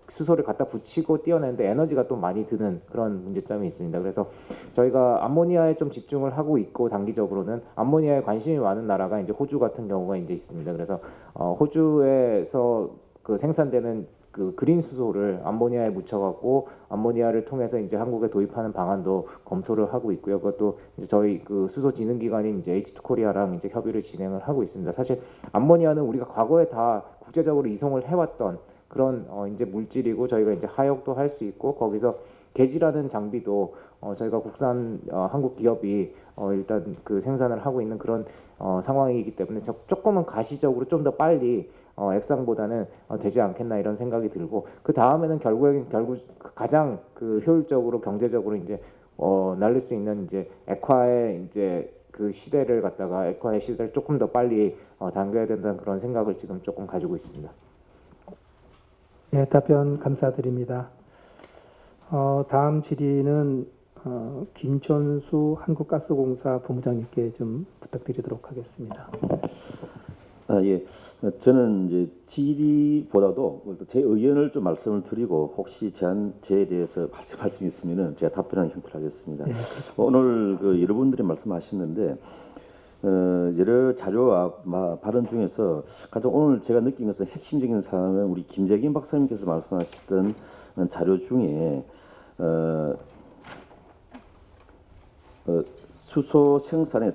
수소를 갖다 붙이고 띄어내는데 에너지가 또 많이 드는 그런 문제점이 있습니다. 그래서 저희가 암모니아에 좀 집중을 하고 있고 단기적으로는 암모니아에 관심이 많은 나라가 이제 호주 같은 경우가 이제 있습니다. 그래서 호주에서 그 생산되는 그 그린 수소를 암모니아에 묻혀갖고 암모니아를 통해서 이제 한국에 도입하는 방안도 검토를 하고 있고요. 그것도 이제 저희 그 수소진흥기관인 이제 H2코리아랑 이제 협의를 진행을 하고 있습니다. 사실 암모니아는 우리가 과거에 다 국제적으로 이송을 해왔던 그런 이제 물질이고 저희가 이제 하역도 할 수 있고 거기서 게지라는 장비도 저희가 국산 한국 기업이 일단 그 생산을 하고 있는 그런 상황이기 때문에 조금은 가시적으로 좀 더 빨리 액상보다는 되지 않겠나 이런 생각이 들고 그 다음에는 결국 가장 그 효율적으로 경제적으로 이제 날릴 수 있는 이제 액화의 이제 그 시대를 갖다가 액화의 시대를 조금 더 빨리 당겨야 된다는 그런 생각을 지금 조금 가지고 있습니다. 네, 답변 감사드립니다. 다음 질의는 김천수 한국가스공사 본부장님께 좀 부탁드리도록 하겠습니다. 예. 저는 이제 질의보다도 제 의견을 좀 말씀을 드리고 혹시 제에 대해서 말씀이 있으면은 제가 답변하는 형태로 하겠습니다. 네, 오늘 그 여러분들이 말씀하셨는데 여러 자료와 발언 중에서 가장 오늘 제가 느낀 것은 핵심적인 사항은 우리 김재긴 박사님께서 말씀하셨던 자료 중에 수소 생산의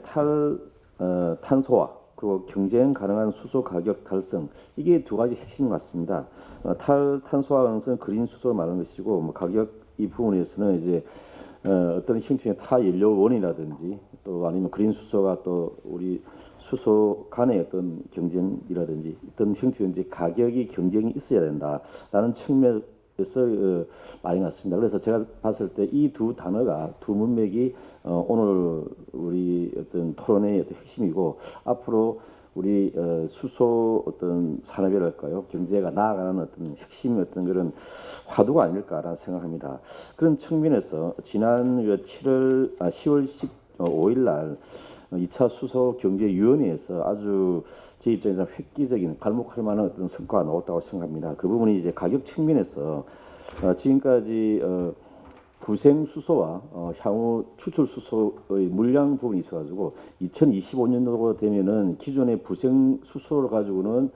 탄소화 그리고 경쟁 가능한 수소 가격 달성 이게 두 가지 핵심 같습니다. 탄소화는 그린 수소를 말하는 것이고 뭐 가격 이 부분에서는 이제 어떤 형태의 타연료원이라든지 또 아니면 그린 수소가 또 우리 수소 간의 어떤 경쟁이라든지 어떤 형태의 이제 가격이 경쟁이 있어야 된다라는 측면에서 많이 났습니다. 그래서 제가 봤을 때 이 두 단어가 두 문맥이 오늘 우리 어떤 토론의 어떤 핵심이고 앞으로 우리 수소 어떤 산업이랄까요 경제가 나아가는 어떤 핵심의 어떤 그런 화두가 아닐까라는 생각합니다. 그런 측면에서 지난 10월 15일 날 2차 수소 경제위원회에서 아주 제 입장에서 획기적인 갈목할 만한 어떤 성과가 나왔다고 생각합니다. 그 부분이 이제 가격 측면에서 지금까지 부생 수소와 향후 추출 수소의 물량 부분이 있어가지고 2025년도 되면은 기존의 부생 수소를 가지고는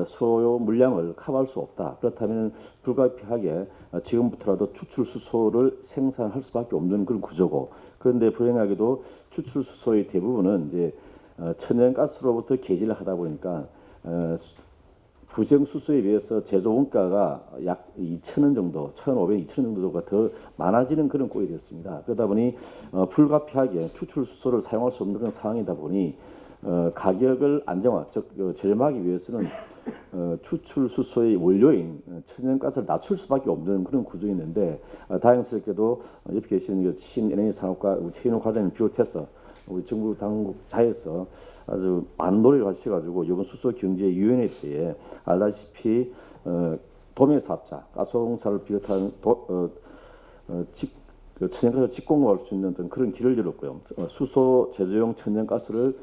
소요 물량을 커버할 수 없다. 그렇다면 불가피하게 지금부터라도 추출 수소를 생산할 수밖에 없는 그런 구조고, 그런데 불행하게도 추출 수소의 대부분은 이제 천연가스로부터 개질을 하다 보니까 부생 수소에 비해서 제조 원가가 약 2,000원 정도, 1,500, 2,000원 정도가 더 많아지는 그런 꼴이 됐습니다. 그러다 보니 불가피하게 추출 수소를 사용할 수 없는 그런 상황이다 보니 가격을 안정화, 즉 저렴하기 위해서는 추출 수소의 원료인 천연가스를 낮출 수밖에 없는 그런 구조가 있는데, 다행스럽게도 옆에 계시는 신에너지 산업과 최인호 과장님 비롯해서 우리 정부 당국 자에서 아주 많은 노력을 하셔가지고 이번 수소경제위원회 때에 알다시피 도매 사업자, 가스공사를 비롯한 천연가스를 직공할 수 있는 그런 길을 열었고요. 수소 제조용 천연가스를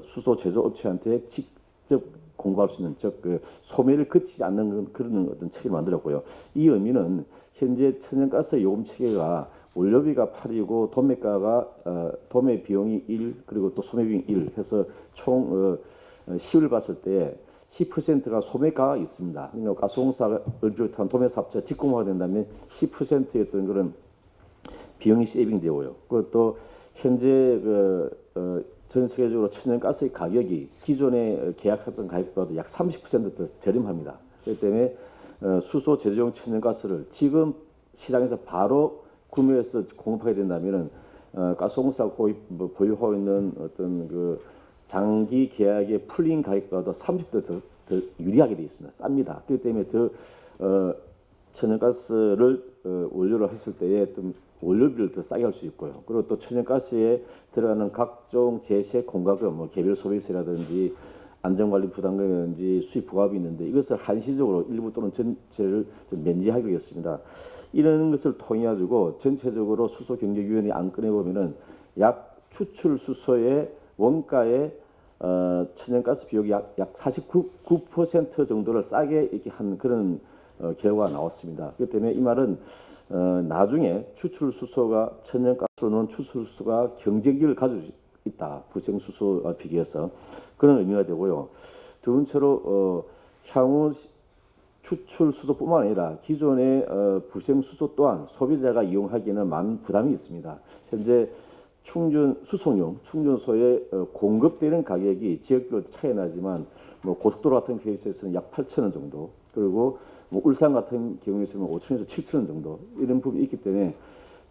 수소 제조업체한테 직접 공급할 수 있는, 즉 소매를 거치지 않는 그런 어떤 체계를 만들었고요. 이 의미는 현재 천연가스 요금 체계가 원료비가 8이고 도매 비용이 1, 그리고 또 소매 비용이 1 해서 총 10을 봤을 때 10%가 소매가가 있습니다. 그러니까 가스공사를 비롯한 도매 사업자 직공화가 된다면 10%의 어떤 그런 비용이 세이빙되고요. 그것도 현재 전 세계적으로 천연가스의 가격이 기존에 계약했던 가격보다 약 30% 더 저렴합니다. 그렇기 때문에 수소 제조용 천연가스를 지금 시장에서 바로 구매해서 공급하게 된다면은 가스공사 보유하고 있는 어떤 그 장기 계약의 풀린 가격보다 30% 더 유리하게 되어 있습니다. 쌉니다. 그렇기 때문에 더 천연가스를 원료로 했을 때에 좀 원료비를 더 싸게 할 수 있고요. 그리고 또 천연가스에 들어가는 각종 제세 공과금, 뭐 개별 소비세라든지 안전관리 부담금이라든지 수입 부과비 있는데 이것을 한시적으로 일부 또는 전체를 좀 면제하겠습니다. 이런 것을 통해 가지고 전체적으로 수소경제위원회 안건에 보면은 약 추출 수소의 원가의 천연가스 비용이 약 49% 정도를 싸게 이렇게 한 그런 결과가 나왔습니다. 그렇기 때문에 이 말은 나중에 추출 수소가 천연가스로는 추출 수소가 경쟁력을 가지고 있다. 부생 수소와 비교해서 그런 의미가 되고요. 두 번째로 향후 추출 수소뿐만 아니라 기존의 부생 수소 또한 소비자가 이용하기에는 많은 부담이 있습니다. 현재 수송용 충전소에 공급되는 가격이 지역별로 차이 나지만 뭐 고속도로 같은 케이스에서는 약 8,000원 정도, 그리고 뭐 울산 같은 경우에서는 5,000원에서 7,000원 정도 이런 부분이 있기 때문에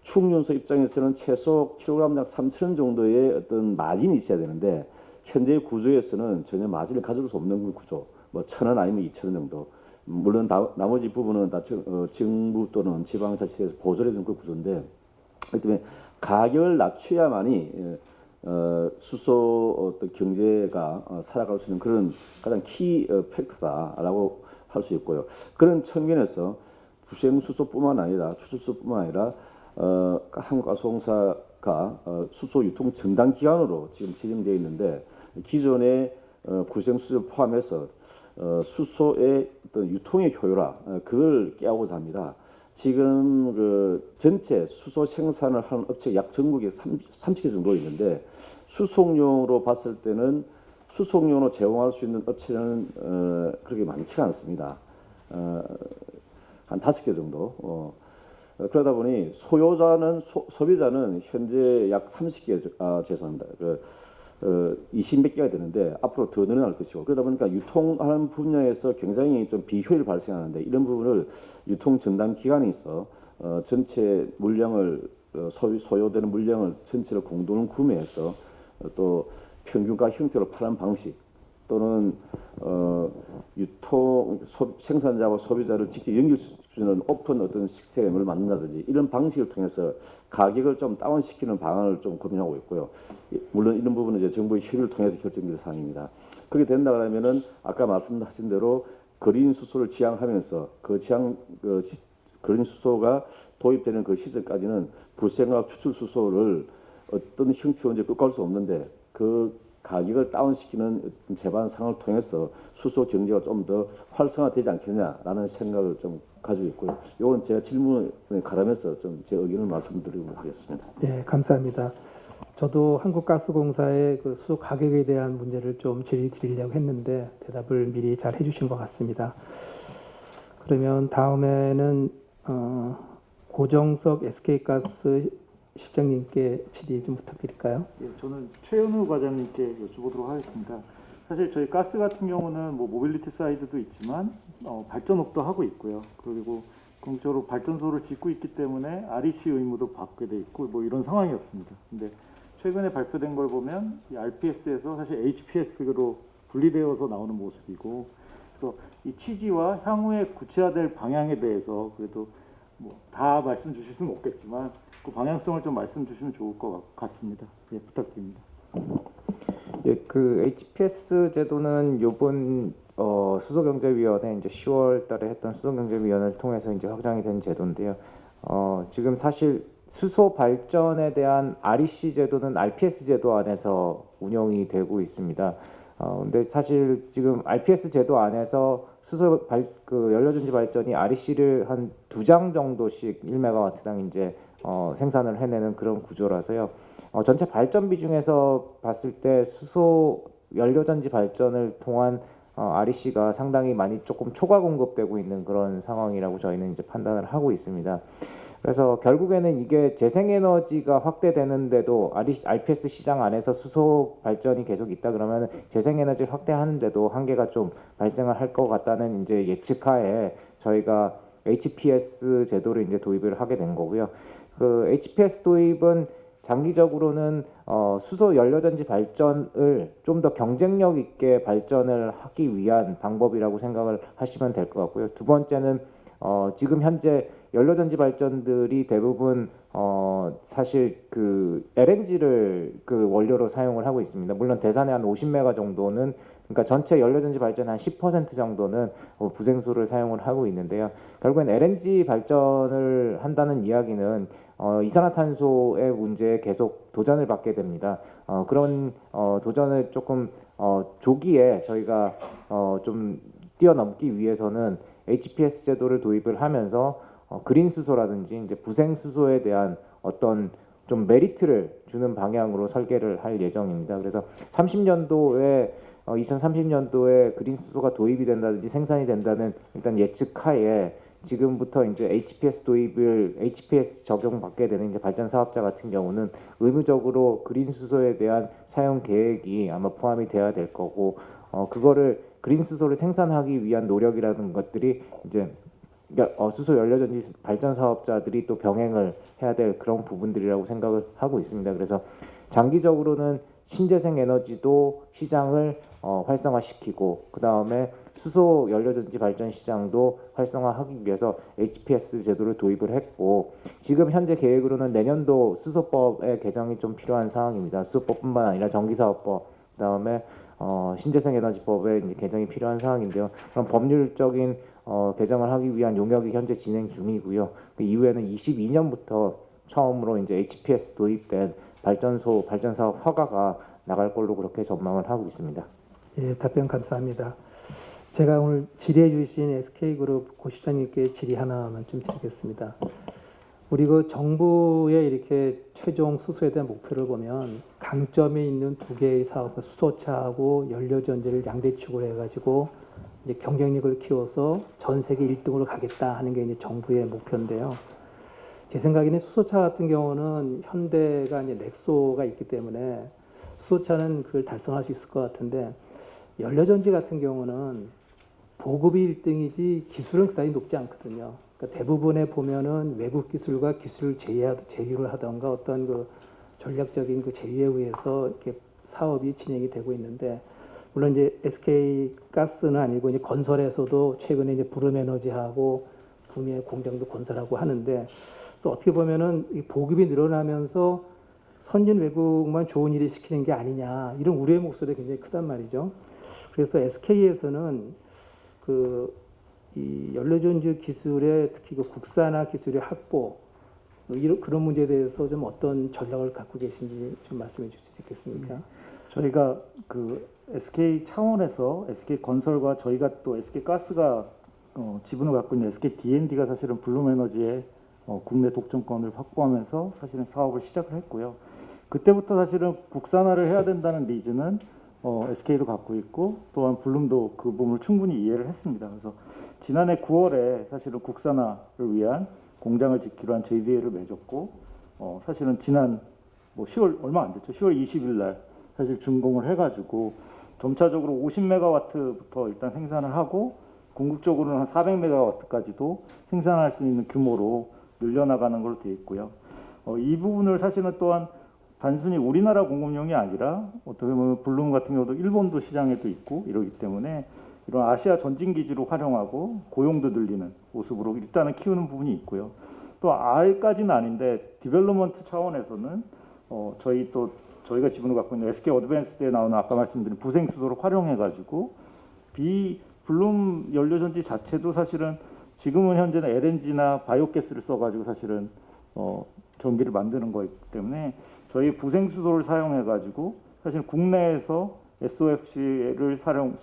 충전소 입장에서는 최소 킬로그램당 3,000원 정도의 어떤 마진이 있어야 되는데 현재 구조에서는 전혀 마진을 가져올 수 없는 구조, 뭐 1,000원 아니면 2,000원 정도. 물론 나머지 부분은 다 정부 또는 지방자치에서 보조해 주는 그 구조인데, 그렇기 때문에 가격을 낮춰야만이 수소 어떤 경제가 살아갈 수 있는 그런 가장 키 팩터다라고 할 수 있고요. 그런 측면에서 부생 수소뿐만 아니라 추출 수소뿐만 아니라 한국가스공사가 수소 유통 전담 기관으로 지금 지정되어 있는데 기존의 부생 수소 포함해서 수소의 어떤 유통의 효율화 그걸 깨우고자 합니다. 지금 그 전체 수소 생산을 하는 업체 약 전국에 30개 정도 있는데 수송용으로 봤을 때는 수송용으로 제공할 수 있는 업체는 그렇게 많지가 않습니다. 한 5개 정도. 그러다 보니 소비자는 현재 약 30개, 죄송합니다. 20몇 개가 되는데 앞으로 더 늘어날 것이고, 그러다 보니까 유통하는 분야에서 굉장히 좀 비효율이 발생하는데 이런 부분을 유통 전담 기관이 있어 전체 물량을 소요되는 물량을 전체를 공동 구매해서 또 평균가 형태로 파는 방식 또는 생산자와 소비자를 직접 연결시키는 오픈 어떤 시스템을 만든다든지 이런 방식을 통해서 가격을 좀 다운시키는 방안을 좀 고민하고 있고요. 물론 이런 부분은 이제 정부의 협의를 통해서 결정될 사항입니다. 그렇게 된다 그러면은 아까 말씀하신 대로 그린 수소를 지향하면서 그린 수소가 도입되는 그 시절까지는 불생화 추출 수소를 어떤 형태로든지 끝갈 수 없는데 그 가격을 다운시키는 제반상을 통해서 수소 경제가 좀 더 활성화되지 않겠냐라는 생각을 좀 가지고 있고요. 이건 제가 질문을 가름해서 좀 제 의견을 말씀드리도록 하겠습니다. 네, 감사합니다. 저도 한국가스공사의 그 수소 가격에 대한 문제를 좀 질의드리려고 했는데 대답을 미리 잘 해주신 것 같습니다. 그러면 다음에는 고정석 SK가스 실장님께 질의 좀 부탁드릴까요? 예, 저는 최현우 과장님께 여쭤보도록 하겠습니다. 사실 저희 가스 같은 경우는 뭐 모빌리티 사이드도 있지만 발전업도 하고 있고요. 그리고 공적으로 발전소를 짓고 있기 때문에 REC 의무도 받게 돼 있고 뭐 이런 상황이었습니다. 근데 최근에 발표된 걸 보면 이 RPS에서 사실 HPS로 분리되어서 나오는 모습이고, 그래서 이 취지와 향후에 구체화될 방향에 대해서 그래도 뭐 다 말씀 주실 수는 없겠지만 그 방향성을 좀 말씀 주시면 좋을 것 같습니다. 예, 부탁드립니다. 예, 그 HPS 제도는 요번 수소경제위원회 이제 10월달에 했던 수소경제위원회를 통해서 이제 확장이 된 제도인데요. 지금 사실 수소 발전에 대한 REC 제도는 RPS 제도 안에서 운영이 되고 있습니다. 근데 사실 지금 RPS 제도 안에서 연료전지 발전이 REC를 한 2장 정도씩 1메가와트당 이제 생산을 해내는 그런 구조라서요. 전체 발전비 중에서 봤을 때 수소 연료전지 발전을 통한 REC가 상당히 많이 조금 초과 공급되고 있는 그런 상황이라고 저희는 이제 판단을 하고 있습니다. 그래서 결국에는 이게 재생에너지가 확대되는데도 RPS 시장 안에서 수소 발전이 계속 있다 그러면 재생에너지를 확대하는데도 한계가 좀 발생을 할 것 같다는 이제 예측하에 저희가 HPS 제도를 이제 도입을 하게 된 거고요. 그 HPS 도입은 장기적으로는 수소 연료전지 발전을 좀 더 경쟁력 있게 발전을 하기 위한 방법이라고 생각을 하시면 될 것 같고요. 두 번째는 지금 현재 연료전지 발전들이 대부분 사실 그 LNG를 그 원료로 사용을 하고 있습니다. 물론 대산의 한 50메가 정도는, 그러니까 전체 연료전지 발전 한 10% 정도는 부생수를 사용을 하고 있는데요. 결국엔 LNG 발전을 한다는 이야기는 이산화탄소의 문제에 계속 도전을 받게 됩니다. 그런 도전을 조금 조기에 저희가 좀 뛰어넘기 위해서는 HPS 제도를 도입을 하면서 그린 수소라든지 이제 부생 수소에 대한 어떤 좀 메리트를 주는 방향으로 설계를 할 예정입니다. 그래서 2030년도에 그린 수소가 도입이 된다든지 생산이 된다는 일단 예측하에 지금부터 이제 HPS 적용받게 되는 이제 발전 사업자 같은 경우는 의무적으로 그린 수소에 대한 사용 계획이 아마 포함이 돼야 될 거고, 그거를 그린 수소를 생산하기 위한 노력이라는 것들이 이제 수소 연료전지 발전 사업자들이 또 병행을 해야 될 그런 부분들이라고 생각을 하고 있습니다. 그래서 장기적으로는 신재생 에너지도 시장을 활성화시키고, 그 다음에 수소 연료전지 발전 시장도 활성화하기 위해서 HPS 제도를 도입을 했고, 지금 현재 계획으로는 내년도 수소법의 개정이 좀 필요한 상황입니다. 수소법뿐만 아니라 전기사업법, 그 다음에 신재생에너지법의 이제 개정이 필요한 상황인데요. 그럼 법률적인 개정을 하기 위한 용역이 현재 진행 중이고요. 그 이후에는 22년부터 처음으로 이제 HPS 도입된 발전소 발전 사업 허가가 나갈 걸로 그렇게 전망을 하고 있습니다. 예, 답변 감사합니다. 제가 오늘 질의해 주신 SK그룹 고 실장님께 질의 하나만 좀 드리겠습니다. 우리 그 정부의 이렇게 최종 수소에 대한 목표를 보면 강점이 있는 두 개의 사업, 수소차하고 연료전지를 양대축으로 해가지고 이제 경쟁력을 키워서 전 세계 1등으로 가겠다 하는 게 이제 정부의 목표인데요. 제 생각에는 수소차 같은 경우는 현대가 이제 넥소가 있기 때문에 수소차는 그걸 달성할 수 있을 것 같은데, 연료전지 같은 경우는 보급이 1등이지 기술은 그다지 높지 않거든요. 그러니까 대부분에 보면은 외국 기술과 기술 제휴를 하던가 어떤 그 전략적인 그 제휴에 의해서 이렇게 사업이 진행이 되고 있는데, 물론 이제 SK 가스는 아니고 이제 건설에서도 최근에 이제 부름에너지하고 구미의 공장도 건설하고 하는데, 또 어떻게 보면은 이 보급이 늘어나면서 선진 외국만 좋은 일을 시키는 게 아니냐 이런 우려의 목소리가 굉장히 크단 말이죠. 그래서 SK에서는 이 연료전지 기술의 특히 그 국산화 기술의 확보 그런 문제에 대해서 좀 어떤 전략을 갖고 계신지 좀 말씀해 주실 수 있겠습니까? 저희가 그 SK 차원에서 SK 건설과 저희가 또 SK 가스가 지분을 갖고 있는 SK D&D가 사실은 블룸에너지의 국내 독점권을 확보하면서 사실은 사업을 시작을 했고요. 그때부터 사실은 국산화를 해야 된다는 니즈는 SK도 갖고 있고 또한 블룸도 그 부분을 충분히 이해를 했습니다. 그래서 지난해 9월에 사실은 국산화를 위한 공장을 짓기로 한 JDA를 맺었고 사실은 지난 10월 얼마 안 됐죠. 10월 20일 날 사실 준공을 해가지고 점차적으로 50메가와트부터 일단 생산을 하고 궁극적으로는 한 400메가와트까지도 생산할 수 있는 규모로 늘려나가는 걸로 되어 있고요. 이 부분을 사실은 또한 단순히 우리나라 공급용이 아니라 어떻게 보면 블룸 같은 경우도 일본도 시장에도 있고 이러기 때문에 이런 아시아 전진 기지로 활용하고 고용도 늘리는 모습으로 일단은 키우는 부분이 있고요. 또 R까지는 아닌데 디벨롭먼트 차원에서는 저희가 지분을 갖고 있는 SK 어드밴스드에 나오는 아까 말씀드린 부생수소를 활용해가지고 블룸 연료전지 자체도 사실은 지금은 현재는 LNG나 바이오가스를 써가지고 사실은 전기를 만드는 거기 때문에 저희 부생수소를 사용해가지고 사실 국내에서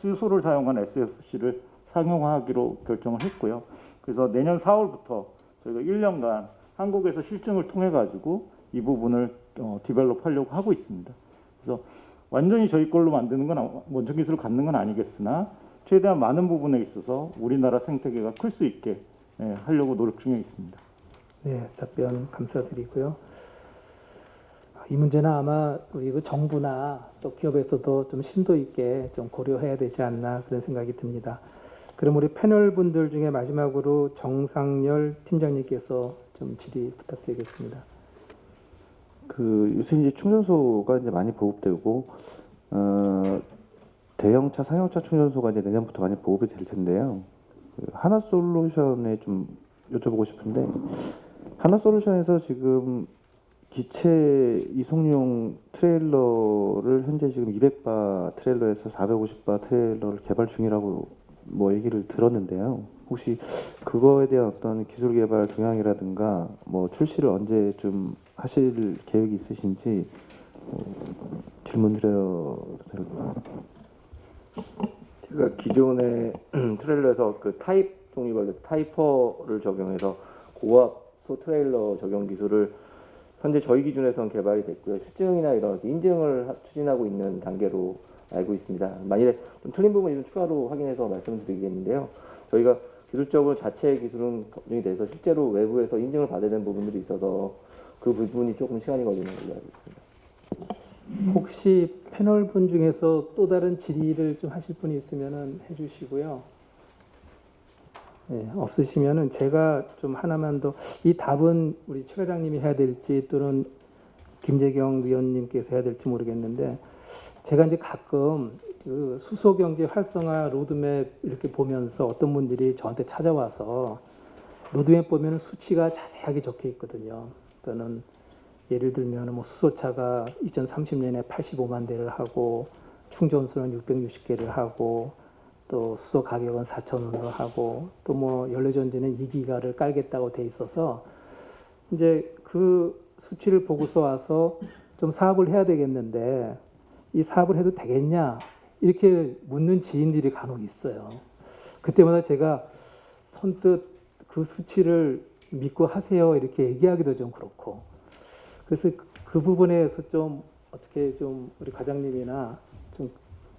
수소를 사용한 SOFC를 상용하기로 결정을 했고요. 그래서 내년 4월부터 저희가 1년간 한국에서 실증을 통해 가지고 이 부분을 디벨롭하려고 하고 있습니다. 그래서 완전히 저희 걸로 만드는 건 원천 기술을 갖는 건 아니겠으나 최대한 많은 부분에 있어서 우리나라 생태계가 클 수 있게 하려고 노력 중에 있습니다. 네, 답변 감사드리고요. 이 문제는 아마 우리 그 정부나 또 기업에서도 좀 심도 있게 좀 고려해야 되지 않나 그런 생각이 듭니다. 그럼 우리 패널 분들 중에 마지막으로 정상열 팀장님께서 좀 질의 부탁드리겠습니다. 요새 이제 충전소가 이제 많이 보급되고 대형차, 상용차 충전소가 이제 내년부터 많이 보급이 될 텐데요. 하나솔루션에 좀 여쭤보고 싶은데 하나솔루션에서 지금 기체 이송용 트레일러를 현재 지금 200바 트레일러에서 450바 트레일러를 개발 중이라고 얘기를 들었는데요. 혹시 그거에 대한 어떤 기술 개발 동향이라든가 출시를 언제 좀 하실 계획이 있으신지 질문드려도 될까요? 제가 기존의 트레일러에서 그 타입 독립을 타이퍼를 적용해서 고압 소 트레일러 적용 기술을 현재 저희 기준에서는 개발이 됐고요. 실증이나 이런 인증을 추진하고 있는 단계로 알고 있습니다. 만일에 좀 틀린 부분이 좀 추가로 확인해서 말씀드리겠는데요. 저희가 기술적으로 자체 기술은 검증이 돼서 실제로 외부에서 인증을 받아야 되는 부분들이 있어서 그 부분이 조금 시간이 걸리는 걸로 알고 있습니다. 혹시 패널 분 중에서 또 다른 질의를 좀 하실 분이 있으면 해주시고요. 네, 없으시면은 제가 좀 하나만 더 이 답은 우리 최 회장님이 해야 될지 또는 김재경 위원님께서 해야 될지 모르겠는데 제가 이제 가끔 그 수소 경제 활성화 로드맵 이렇게 보면서 어떤 분들이 저한테 찾아와서 로드맵 보면 수치가 자세하게 적혀 있거든요. 또는 예를 들면 수소차가 2030년에 85만 대를 하고 충전소는 660개를 하고 또 수소 가격은 4,000원으로 하고 또 연료전지는 2기가를 깔겠다고 돼 있어서 이제 그 수치를 보고서 와서 좀 사업을 해야 되겠는데 이 사업을 해도 되겠냐 이렇게 묻는 지인들이 간혹 있어요. 그때마다 제가 선뜻 그 수치를 믿고 하세요 이렇게 얘기하기도 좀 그렇고 그래서 그 부분에서 좀 어떻게 좀 우리 과장님이나 좀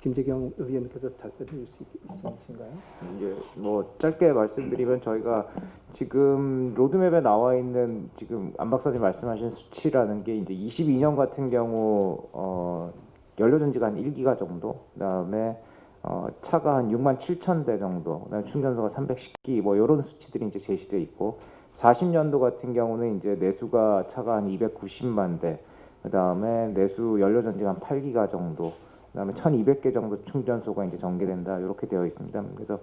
김재경 의원님께서 답변해 줄 수 있으신가요? 이제 짧게 말씀드리면 저희가 지금 로드맵에 나와 있는 지금 안 박사님 말씀하신 수치라는 게 이제 22년 같은 경우 연료전지가 한 1기가 정도, 그다음에 차가 한 6만 7천 대 정도, 그다음에 충전소가 310기 이런 수치들이 이제 제시되어 있고 40년도 같은 경우는 이제 내수가 차가 한 290만 대, 그다음에 내수 연료전지가 한 8기가 정도, 그다음에 1,200개 정도 충전소가 이제 전개된다 이렇게 되어 있습니다. 그래서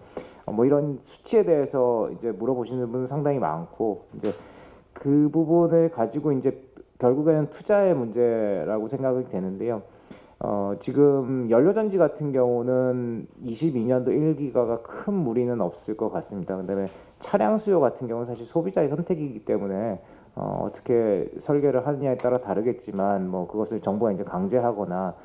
이런 수치에 대해서 이제 물어보시는 분은 상당히 많고 이제 그 부분을 가지고 이제 결국에는 투자의 문제라고 생각이 되는데요. 지금 연료전지 같은 경우는 22년도 1기가가 큰 무리는 없을 것 같습니다. 그다음에 차량 수요 같은 경우는 사실 소비자의 선택이기 때문에 어떻게 설계를 하느냐에 따라 다르겠지만 그것을 정부가 이제 강제하거나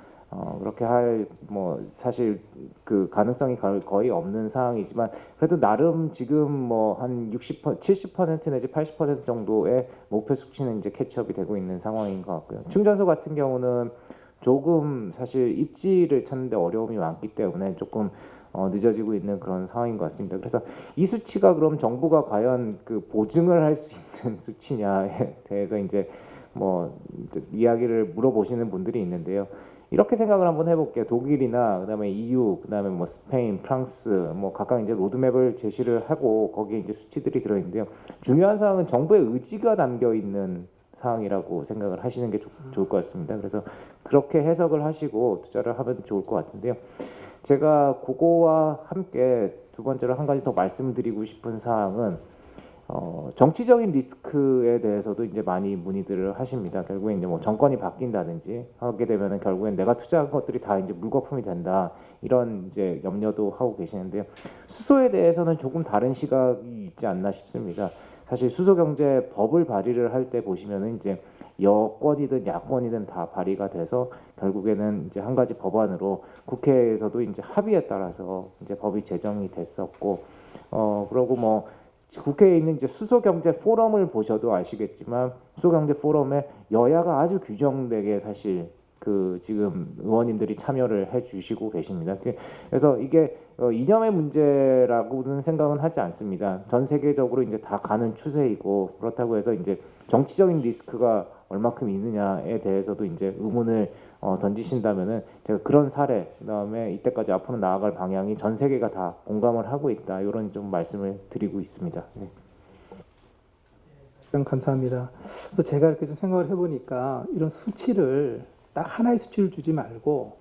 그렇게 할 뭐 사실 그 가능성이 거의 없는 상황이지만 그래도 나름 지금 뭐 한 70% 내지 80% 정도의 목표 수치는 이제 캐치업이 되고 있는 상황인 것 같고요. 충전소 같은 경우는 조금 사실 입지를 찾는데 어려움이 많기 때문에 조금 늦어지고 있는 그런 상황인 것 같습니다. 그래서 이 수치가 그럼 정부가 과연 그 보증을 할 수 있는 수치냐에 대해서 이제 뭐 이야기를 물어보시는 분들이 있는데요. 이렇게 생각을 한번 해볼게요. 독일이나 그다음에 EU, 그다음에 뭐 스페인, 프랑스, 뭐 각각 이제 로드맵을 제시를 하고 거기에 이제 수치들이 들어있는데요. 중요한 사항은 정부의 의지가 담겨 있는 사항이라고 생각을 하시는 게 좋을 것 같습니다. 그래서 그렇게 해석을 하시고 투자를 하면 좋을 것 같은데요. 제가 그거와 함께 두 번째로 한 가지 더 말씀드리고 싶은 사항은 정치적인 리스크에 대해서도 이제 많이 문의들을 하십니다. 결국에 이제 뭐 정권이 바뀐다든지 하게 되면은 결국엔 내가 투자한 것들이 다 이제 물거품이 된다 이런 이제 염려도 하고 계시는데요. 수소에 대해서는 조금 다른 시각이 있지 않나 싶습니다. 사실 수소경제법을 발의를 할 때 보시면은 이제 여권이든 야권이든 다 발의가 돼서 결국에는 이제 한 가지 법안으로 국회에서도 이제 합의에 따라서 이제 법이 제정이 됐었고 그러고 뭐 국회에 있는 이제 수소경제 포럼을 보셔도 아시겠지만 수소경제 포럼에 여야가 아주 규정되게 사실 그 지금 의원님들이 참여를 해주시고 계십니다. 그래서 이게 이념의 문제라고는 생각은 하지 않습니다. 전 세계적으로 이제 다 가는 추세이고 그렇다고 해서 이제 정치적인 리스크가 얼마큼 있느냐에 대해서도 이제 의문을 던지신다면은 제가 그런 사례 그다음에 이때까지 앞으로 나아갈 방향이 전 세계가 다 공감을 하고 있다 이런 좀 말씀을 드리고 있습니다. 네. 감사합니다. 또 제가 이렇게 좀 생각을 해보니까 이런 수치를 딱 하나의 수치를 주지 말고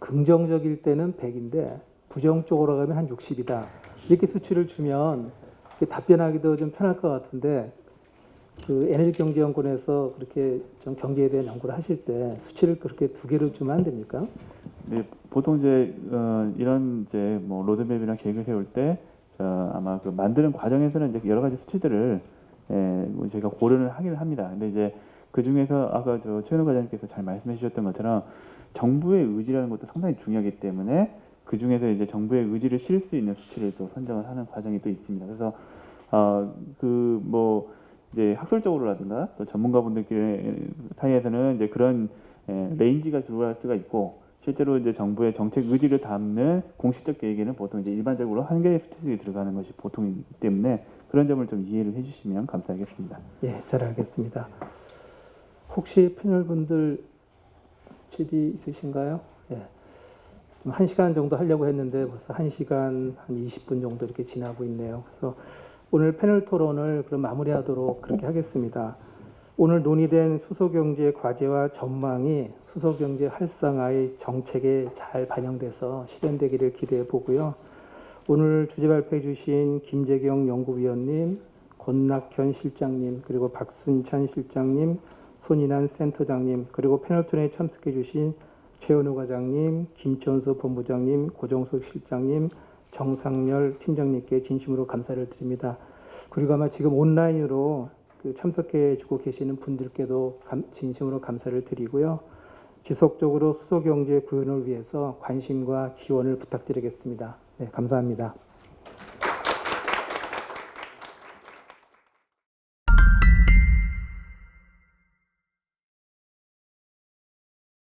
긍정적일 때는 100인데 부정적으로 가면 한 60이다. 이렇게 수치를 주면 답변하기도 좀 편할 것 같은데 그 에너지경제연구원에서 그렇게 좀 경제에 대한 연구를 하실 때 수치를 그렇게 두 개로 주면 안 됩니까? 네, 보통 이제 이런 이제 뭐 로드맵이나 계획을 세울 때 아마 그 만드는 과정에서는 이제 여러 가지 수치들을 뭐 저희가 고려를 하긴 합니다. 근데 이제 그 중에서 아까 최현우 과장님께서 잘 말씀해 주셨던 것처럼 정부의 의지라는 것도 상당히 중요하기 때문에 그 중에서 이제 정부의 의지를 실을 수 있는 수치를 또 선정을 하는 과정이 또 있습니다. 그래서 그 뭐 이제 학술적으로라든가 또 전문가분들끼리 사이에서는 이제 그런 레인지가 들어갈 수가 있고 실제로 이제 정부의 정책 의지를 담는 공식적 계획에는 보통 이제 일반적으로 한 개의 수치들이 들어가는 것이 보통이기 때문에 그런 점을 좀 이해를 해주시면 감사하겠습니다. 예, 잘 알겠습니다. 혹시 패널분들 질의 있으신가요? 예. 좀 1시간 정도 하려고 했는데 벌써 1시간 한 20분 정도 이렇게 지나고 있네요. 그래서 오늘 패널 토론을 그럼 마무리하도록 그렇게 하겠습니다. 오늘 논의된 수소경제 과제와 전망이 수소경제 활성화의 정책에 잘 반영돼서 실현되기를 기대해 보고요. 오늘 주제 발표해 주신 김재경 연구위원님, 권낙현 실장님, 그리고 박순찬 실장님, 손인환 센터장님, 그리고 패널 토론에 참석해 주신 최현우 과장님, 김천수 본부장님, 고정숙 실장님, 정상열 팀장님께 진심으로 감사를 드립니다. 그리고 아마 지금 온라인으로 참석해 주고 계시는 분들께도 진심으로 감사를 드리고요. 지속적으로 수소경제 구현을 위해서 관심과 지원을 부탁드리겠습니다. 네, 감사합니다.